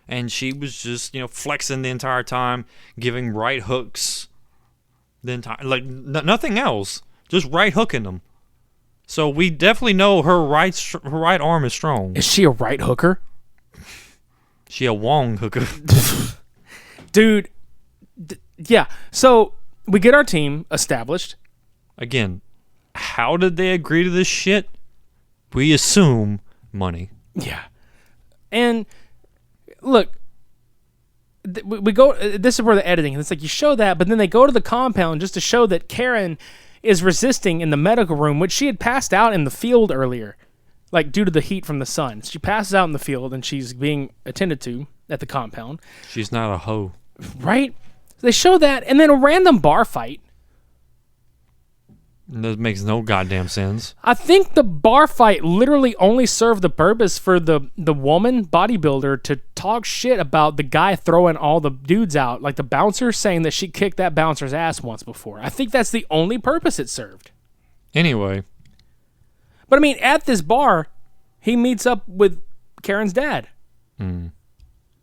And she was just, flexing the entire time. Giving right hooks. The entire, like nothing else. Just right hooking them. So we definitely know her right arm is strong. Is she a right hooker? She a Wong hooker. Dude, yeah. So we get our team established. Again, how did they agree to this shit? We assume money. Yeah. And look, we go. This is where the editing. It's like you show that, but then they go to the compound just to show that Karen is resisting in the medical room, which she had passed out in the field earlier, like due to the heat from the sun. She passes out in the field, and she's being attended to at the compound. She's not a hoe. Right? They show that, and then a random bar fight. That makes no goddamn sense. I think the bar fight literally only served the purpose for the woman bodybuilder to talk shit about the guy throwing all the dudes out, like the bouncer saying that she kicked that bouncer's ass once before. I think that's the only purpose it served. Anyway. But I mean, at this bar, he meets up with Karen's dad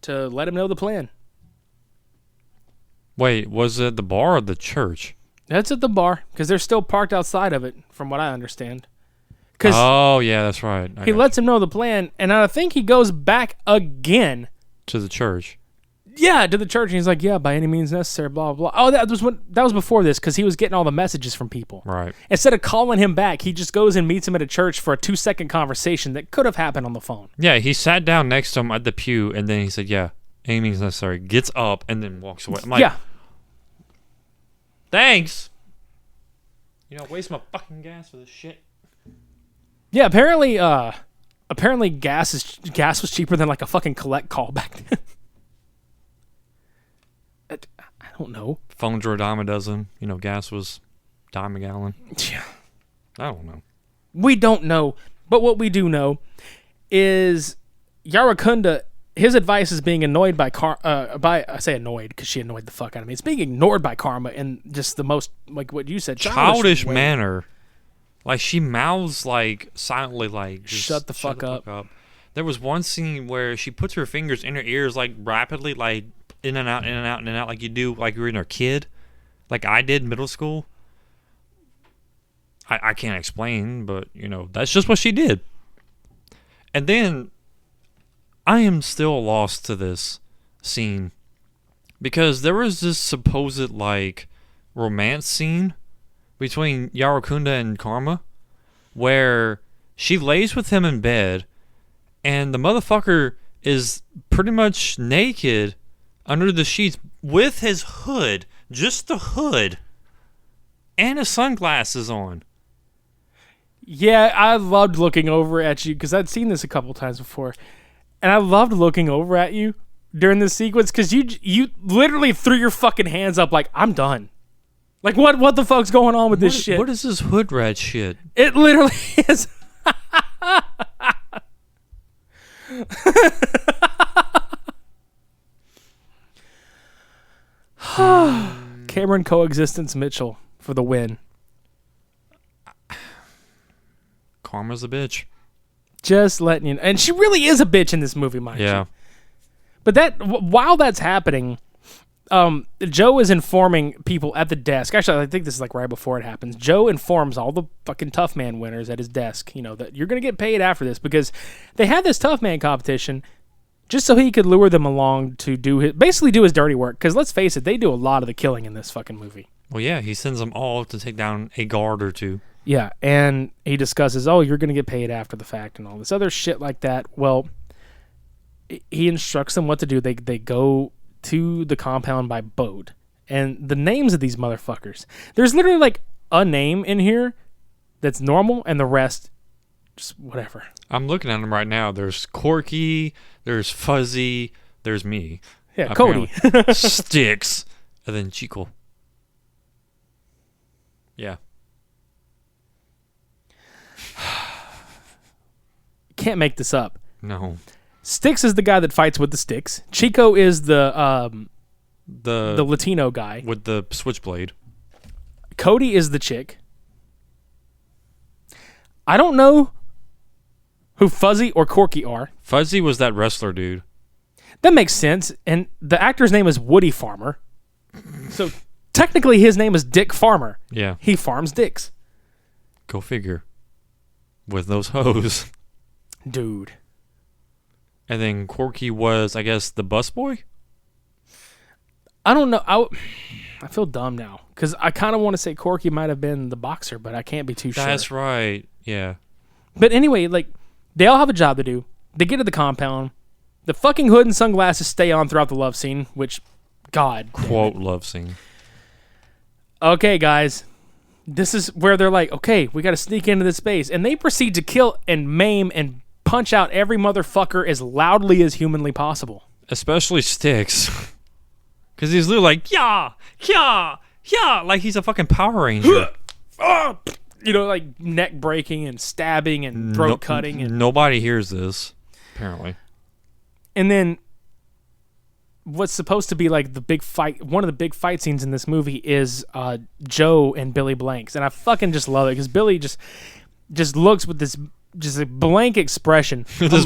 to let him know the plan. Wait, was it the bar or the church? That's at the bar, because they're still parked outside of it, from what I understand. Oh, yeah, that's right. He lets him know the plan, and I think he goes back again. To the church. Yeah, to the church, and he's like, yeah, by any means necessary, blah, blah, blah. Oh, that was before this, because he was getting all the messages from people. Right. Instead of calling him back, he just goes and meets him at a church for a 2-second conversation that could have happened on the phone. Yeah, he sat down next to him at the pew, and then he said, yeah, any means necessary. Gets up, and then walks away. I'm like, yeah. Thanks. Waste my fucking gas for this shit. Yeah, apparently gas was cheaper than like a fucking collect call back then. I don't know. Phones were a dime a dozen. Gas was dime a gallon. Yeah. I don't know. We don't know, but what we do know is Yarakunda. His advice is being annoyed by I say annoyed because she annoyed the fuck out of me. It's being ignored by Karma in just the most, like what you said, childish manner. Like, she mouths, like, silently, like, just shut the fuck up. There was one scene where she puts her fingers in her ears, like, rapidly, like, in and out, in and out, in and out, like you do, like you're in a kid, like I did in middle school. I can't explain, but, that's just what she did. And then I am still lost to this scene because there was this supposed, like, romance scene between Yarakunda and Karma where she lays with him in bed and the motherfucker is pretty much naked under the sheets with his hood, just the hood, and his sunglasses on. Yeah, I loved looking over at you because I'd seen this a couple times before, and I loved looking over at you during this sequence because you literally threw your fucking hands up like, I'm done. Like, what the fuck's going on with this shit? What is this hood rat shit? It literally is. Cameron Coexistence Mitchell for the win. Karma's a bitch. Just letting you know. And she really is a bitch in this movie, mind you. But while that's happening, Joe is informing people at the desk. Actually, I think this is like right before it happens. Joe informs all the fucking Tough Man winners at his desk, that you're going to get paid after this because they had this Tough Man competition just so he could lure them along to do his dirty work. Because let's face it, they do a lot of the killing in this fucking movie. Well, yeah, he sends them all to take down a guard or two. Yeah, and he discusses, you're going to get paid after the fact and all this other shit like that. Well, he instructs them what to do. They go to the compound by boat. And the names of these motherfuckers, there's literally like a name in here that's normal and the rest just whatever. I'm looking at them right now. There's Corky, there's Fuzzy, there's me. Yeah, Cody. Sticks, and then Chico. Yeah. Can't make this up. No. Sticks is the guy that fights with the sticks. Chico is the Latino guy with the switchblade. Cody is the chick. I don't know who Fuzzy or Corky are. Fuzzy was that wrestler dude. That makes sense. And the actor's name is Woody Farmer. So technically his name is Dick Farmer. Yeah. He farms dicks. Go figure. With those hoes. Dude. And then Corky was, I guess, the busboy? I don't know. I feel dumb now. Because I kind of want to say Corky might have been the boxer, but I can't be too sure. That's right. Yeah. But anyway, like, they all have a job to do. They get to the compound. The fucking hood and sunglasses stay on throughout the love scene, which, God. Quote love scene. Okay, guys. This is where they're like, okay, we got to sneak into this space. And they proceed to kill and maim and punch out every motherfucker as loudly as humanly possible. Especially Sticks. Because he's literally like, yeah, yeah, yeah. Like he's a fucking Power Ranger. Like neck breaking and stabbing and throat cutting. And nobody hears this, apparently. And then what's supposed to be like the big fight, one of the big fight scenes in this movie is Joe and Billy Blanks. And I fucking just love it because Billy just looks with this just a blank expression. This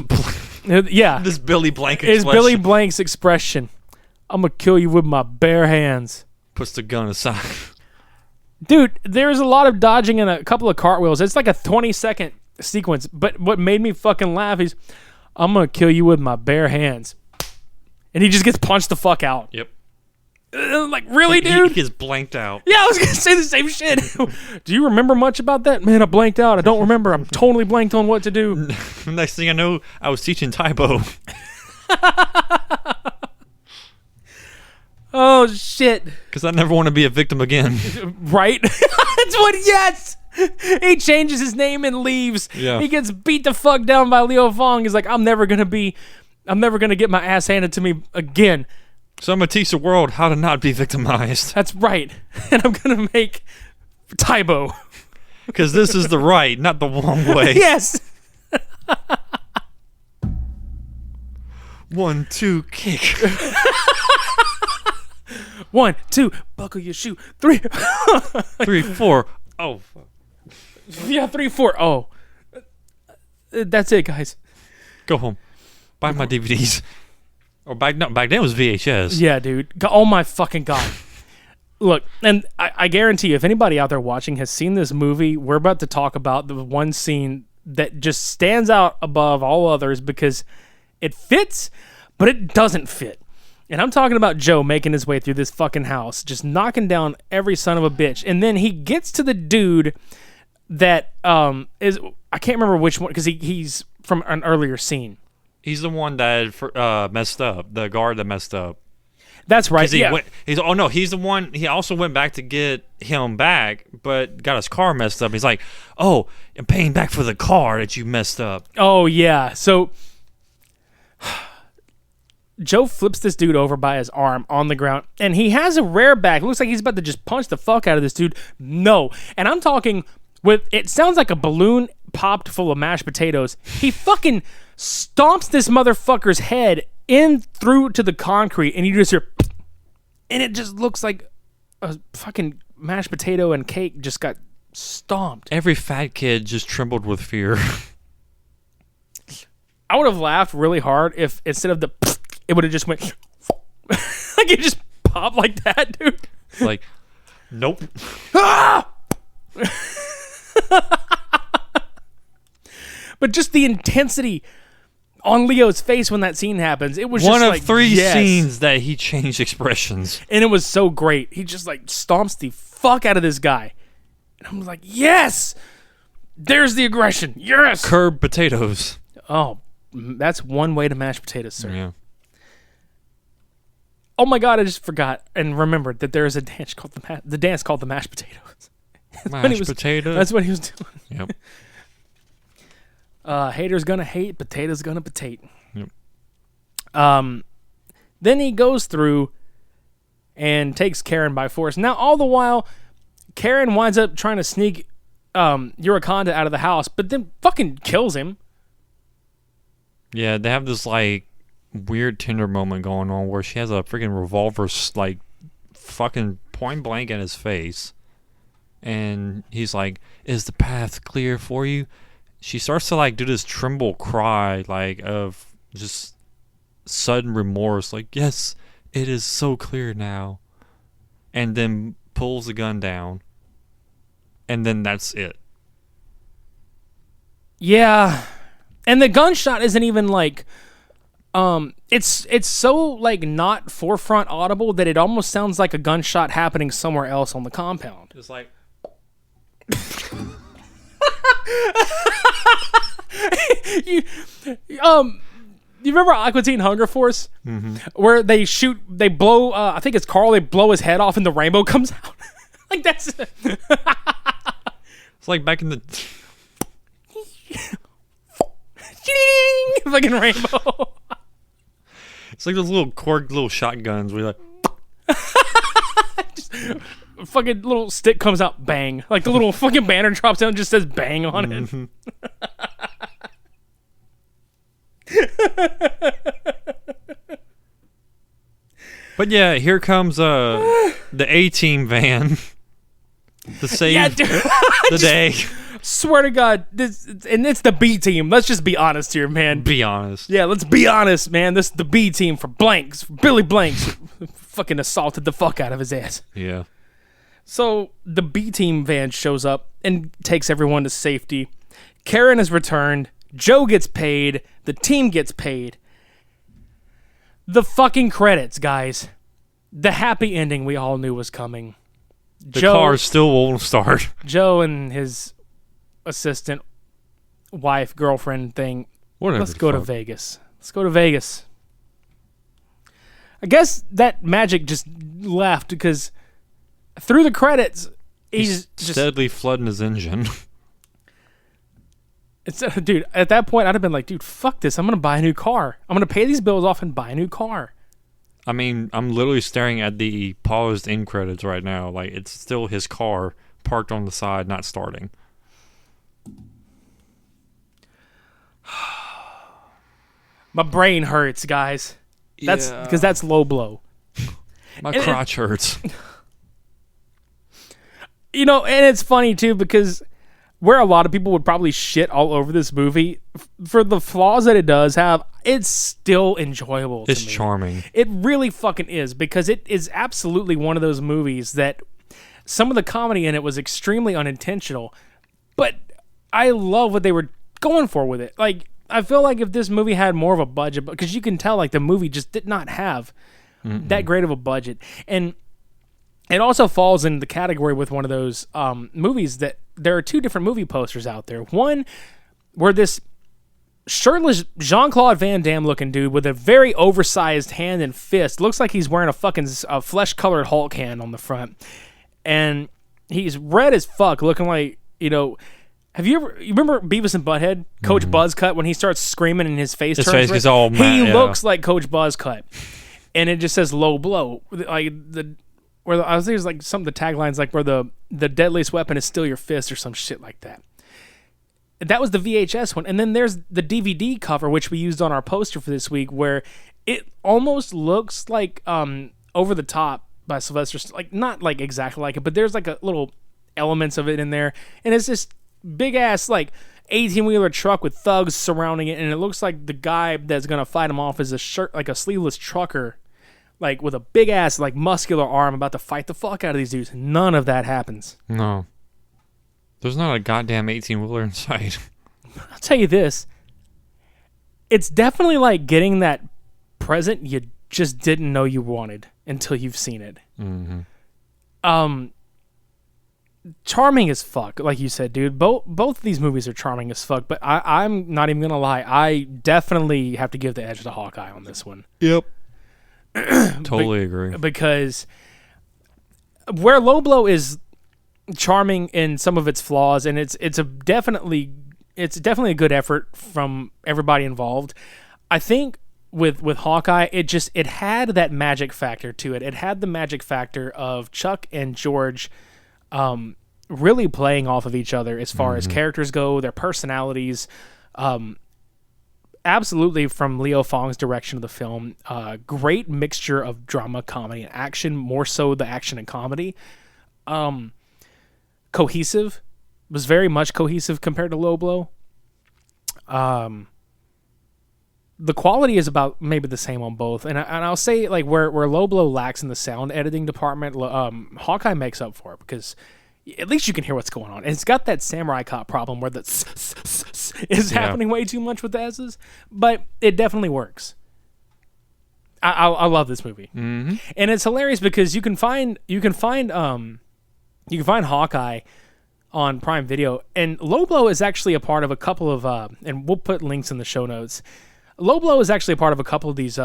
Billy Blank expression. It's Billy Blank's expression. I'm going to kill you with my bare hands. Puts the gun aside. Dude, there's a lot of dodging and a couple of cartwheels. It's like a 20-second sequence. But what made me fucking laugh is, I'm going to kill you with my bare hands. And he just gets punched the fuck out. Yep. Like, really, dude? He gets blanked out. Yeah, I was going to say the same shit. Do you remember much about that? Man, I blanked out. I don't remember. I'm totally blanked on what to do. Next thing I know, I was teaching Taibo. Oh, shit. Because I never want to be a victim again. Right? That's what, yes! He changes his name and leaves. Yeah. He gets beat the fuck down by Leo Fong. He's like, I'm never gonna get my ass handed to me again. So I'm going to teach the world how to not be victimized. That's right. And I'm gonna make Taibo. Because this is the right, not the wrong way. Yes! 1, 2, kick. 1, 2, buckle your shoe. 3. 3, 4. Oh, fuck. Yeah, 3, 4. Oh. That's it, guys. Go home. Buy my DVDs. Or back then it was VHS. Yeah, dude. Oh my fucking God. Look, and I guarantee you, if anybody out there watching has seen this movie, we're about to talk about the one scene that just stands out above all others because it fits, but it doesn't fit. And I'm talking about Joe making his way through this fucking house, just knocking down every son of a bitch. And then he gets to the dude that is, I can't remember which one, because he's from an earlier scene. He's the one that messed up, the guard that messed up. That's right, yeah. He's the one, he also went back to get him back, but got his car messed up. He's like, oh, I'm paying back for the car that you messed up. Oh, yeah. So Joe flips this dude over by his arm on the ground, and he has a rare back. It looks like he's about to just punch the fuck out of this dude. No. And I'm talking it sounds like a balloon popped full of mashed potatoes. He fucking stomps this motherfucker's head in through to the concrete, and you just hear, and it just looks like a fucking mashed potato and cake just got stomped. Every fat kid just trembled with fear. I would have laughed really hard if instead of the it would have just went like it just popped like that, dude. It's like, nope. Ah! But just the intensity on Leo's face when that scene happens, it was one just of like, 3 yes. scenes that he changed expressions. And it was so great. He just like stomps the fuck out of this guy. And I'm like, yes! There's the aggression. Yes! Curb potatoes. Oh, that's one way to mash potatoes, sir. Yeah. Oh my God, I just forgot and remembered that there is a dance called the dance called the mashed potatoes. Mashed potato. That's what he was doing. Yep. Haters gonna hate, potatoes gonna potate. Yep. Then he goes through and takes Karen by force. Now, all the while, Karen winds up trying to sneak Urakonda out of the house, but then fucking kills him. Yeah, they have this like weird Tinder moment going on where she has a freaking revolver like fucking point blank in his face. And he's like, is the path clear for you? She starts to like do this tremble cry like of just sudden remorse. Like, yes, it is so clear now. And then pulls the gun down. And then that's it. Yeah. And the gunshot isn't even like it's so like not forefront audible that it almost sounds like a gunshot happening somewhere else on the compound. It's like you remember Aqua Teen Hunger Force? Mm-hmm. Where they blow I think it's Carl, they blow his head off and the rainbow comes out. Like that's it's like back in the fucking rainbow. It's like those little cork little shotguns where you're like just, fucking little stick comes out, bang. Like the little fucking banner drops down and just says bang on it. Mm-hmm. But yeah, here comes the A-Team van to save the day. Swear to God, and it's the B team. Let's just be honest here, man. Be honest. Yeah, let's be honest, man. This is the B team for Blanks, for Billy Blanks. Fucking assaulted the fuck out of his ass. Yeah. So the B team van shows up and takes everyone to safety. Karen is returned. Joe gets paid. The team gets paid. The fucking credits, guys. The happy ending we all knew was coming. The car still won't start. Joe and his assistant, wife, girlfriend thing. Whatever. Let's go to Vegas. Let's go to Vegas. I guess that magic just left because through the credits, he's just steadily flooding his engine. Dude, at that point, I'd have been like, dude, fuck this. I'm going to buy a new car. I'm going to pay these bills off and buy a new car. I mean, I'm literally staring at the paused end credits right now. Like, it's still his car parked on the side, not starting. My brain hurts, guys. That's because that's low blow. My crotch hurts. You know, and it's funny, too, because where a lot of people would probably shit all over this movie, for the flaws that it does have, it's still enjoyable to It's me. charming. It really fucking is, because it is absolutely one of those movies that some of the comedy in it was extremely unintentional, but I love what they were going for with it. Like, I feel like if this movie had more of a budget, because you can tell, like, the movie just did not have that great of a budget. And it also falls in the category with one of those movies that there are two different movie posters out there. One where this shirtless Jean-Claude Van Damme looking dude with a very oversized hand and fist looks like he's wearing a fucking flesh-colored Hulk hand on the front. And he's red as fuck, looking like, you know... you remember Beavis and Butthead? Coach Buzzcut, when he starts screaming and his face turns red? Gets all mad, he looks like Coach Buzzcut. And it just says low blow. Like, I was thinking like some of the taglines, like where the deadliest weapon is still your fist or some shit like that. That was the VHS one. And then there's the DVD cover, which we used on our poster for this week, where it almost looks like Over the Top by Sylvester. Like, not like exactly like it, but there's like a little elements of it in there. And it's this big ass like 18-wheeler truck with thugs surrounding it. And it looks like the guy that's going to fight him off is like a sleeveless trucker, like with a big ass, like muscular arm about to fight the fuck out of these dudes. None of that happens. No. There's not a goddamn 18-wheeler in sight. I'll tell you this. It's definitely like getting that present you just didn't know you wanted until you've seen it. Mm-hmm. Charming as fuck, like you said, dude. Both of these movies are charming as fuck, but I'm not even gonna lie. I definitely have to give the edge to Hawkeye on this one. Yep. Totally agree. Because where Low Blow is charming in some of its flaws, and it's definitely a good effort from everybody involved. I think with Hawkeye, it had that magic factor to it. It had the magic factor of Chuck and George really playing off of each other as far as characters go, their personalities. Absolutely, from Leo Fong's direction of the film, great mixture of drama, comedy, and action, more so the action and comedy. Cohesive, was very much cohesive compared to Low Blow. The quality is about maybe the same on both, and I'll say like where Low Blow lacks in the sound editing department, Hawkeye makes up for it because at least you can hear what's going on. And it's got that Samurai Cop problem where the is happening way too much with the S's, but it definitely works. I love this movie, and it's hilarious because you can find Hawkeye on Prime Video, and Low Blow is actually a part of a couple of and we'll put links in the show notes. Low Blow is actually a part of a couple of these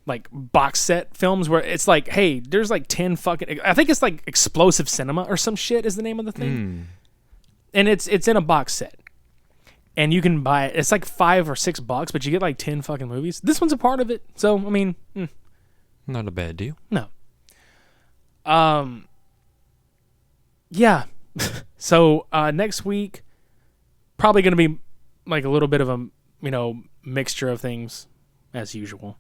like box set films where it's like, hey, there's like 10 fucking, I think it's like Explosive Cinema or some shit is the name of the thing. And it's in a box set. And you can buy it. It's like $5 or $6, but you get like 10 fucking movies. This one's a part of it. So, I mean, not a bad deal. No. Yeah. So, next week, probably going to be like a little bit of a, mixture of things as usual.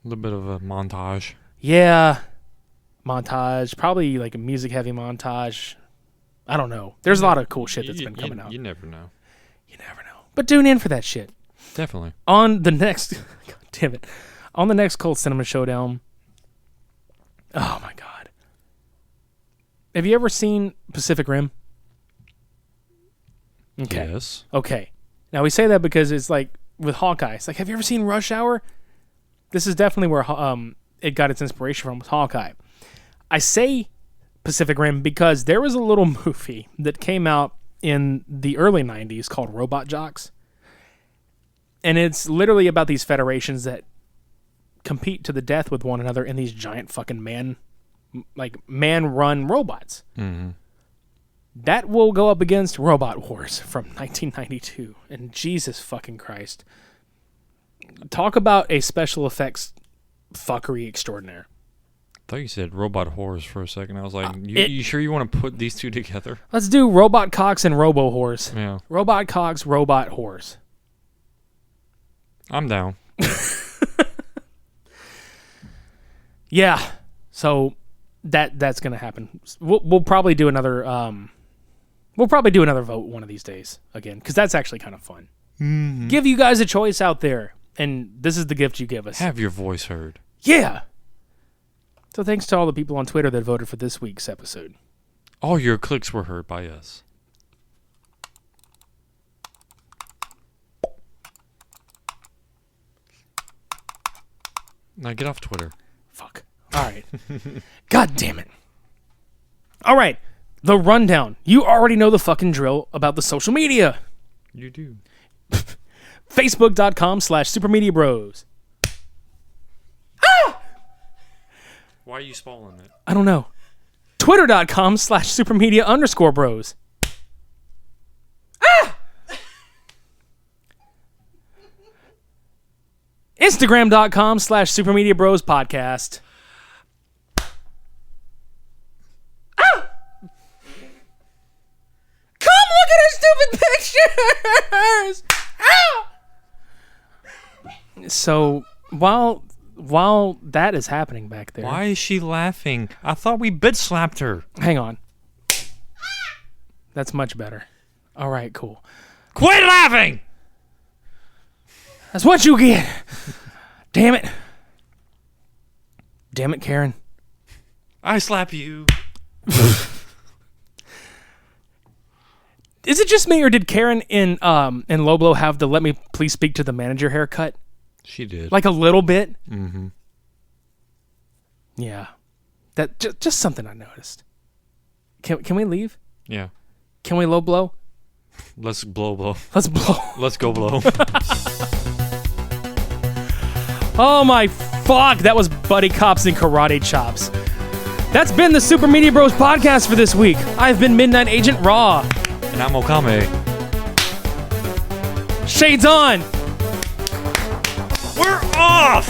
A little bit of a montage. Yeah. Montage. Probably like a music-heavy montage. I don't know. There's a lot of cool shit that's been coming out. You never know. You never know. But tune in for that shit. Definitely. On the next... God damn it. On the next Cult Cinema Showdown... Oh, my God. Have you ever seen Pacific Rim? Okay. Yes. Okay. Now, we say that because it's like... With Hawkeye. It's like, have you ever seen Rush Hour? This is definitely where it got its inspiration from with Hawkeye. I say Pacific Rim because there was a little movie that came out in the early 90s called Robot Jocks. And it's literally about these federations that compete to the death with one another in these giant fucking man-run robots. Mm-hmm. That will go up against Robot Wars from 1992. And Jesus fucking Christ. Talk about a special effects fuckery extraordinaire. I thought you said robot horrors for a second. I was like, you sure you want to put these two together? Let's do Robot Cocks and Robo Whores. Yeah. Robot Cocks, Robot Whores. I'm down. Yeah. So that's gonna happen. We'll probably do another vote one of these days again, because that's actually kind of fun. Mm-hmm. Give you guys a choice out there, and this is the gift you give us. Have your voice heard. Yeah. So thanks to all the people on Twitter that voted for this week's episode. All your clicks were heard by us. Now get off Twitter. Fuck. All right. God damn it. All right. The rundown. You already know the fucking drill about the social media. You do. Facebook.com/supermediabros. Ah! Why are you spoiling it? I don't know. Twitter.com/supermedia_bros. Ah! Instagram.com/supermediabros podcast. Ah! Come look at our stupid pictures! Ah! So while that is happening back there, Why is she laughing? I thought we bit slapped her. hang on. That's much better. All right, cool. Quit laughing! That's what you get. Damn it. Damn it, Karen. I slap you. Is it just me, or did Karen in Loblo have the "let me please speak to the manager" haircut? She did. Like a little bit? Mm-hmm. Yeah. That just something I noticed. Can we leave? Yeah. Can we low blow? Let's blow. Let's blow. Let's go blow. Oh my fuck, that was Buddy Cops and Karate Chops. That's been the Super Media Bros podcast for this week. I've been Midnight Agent Raw. And I'm Okame. Shades on! We're off!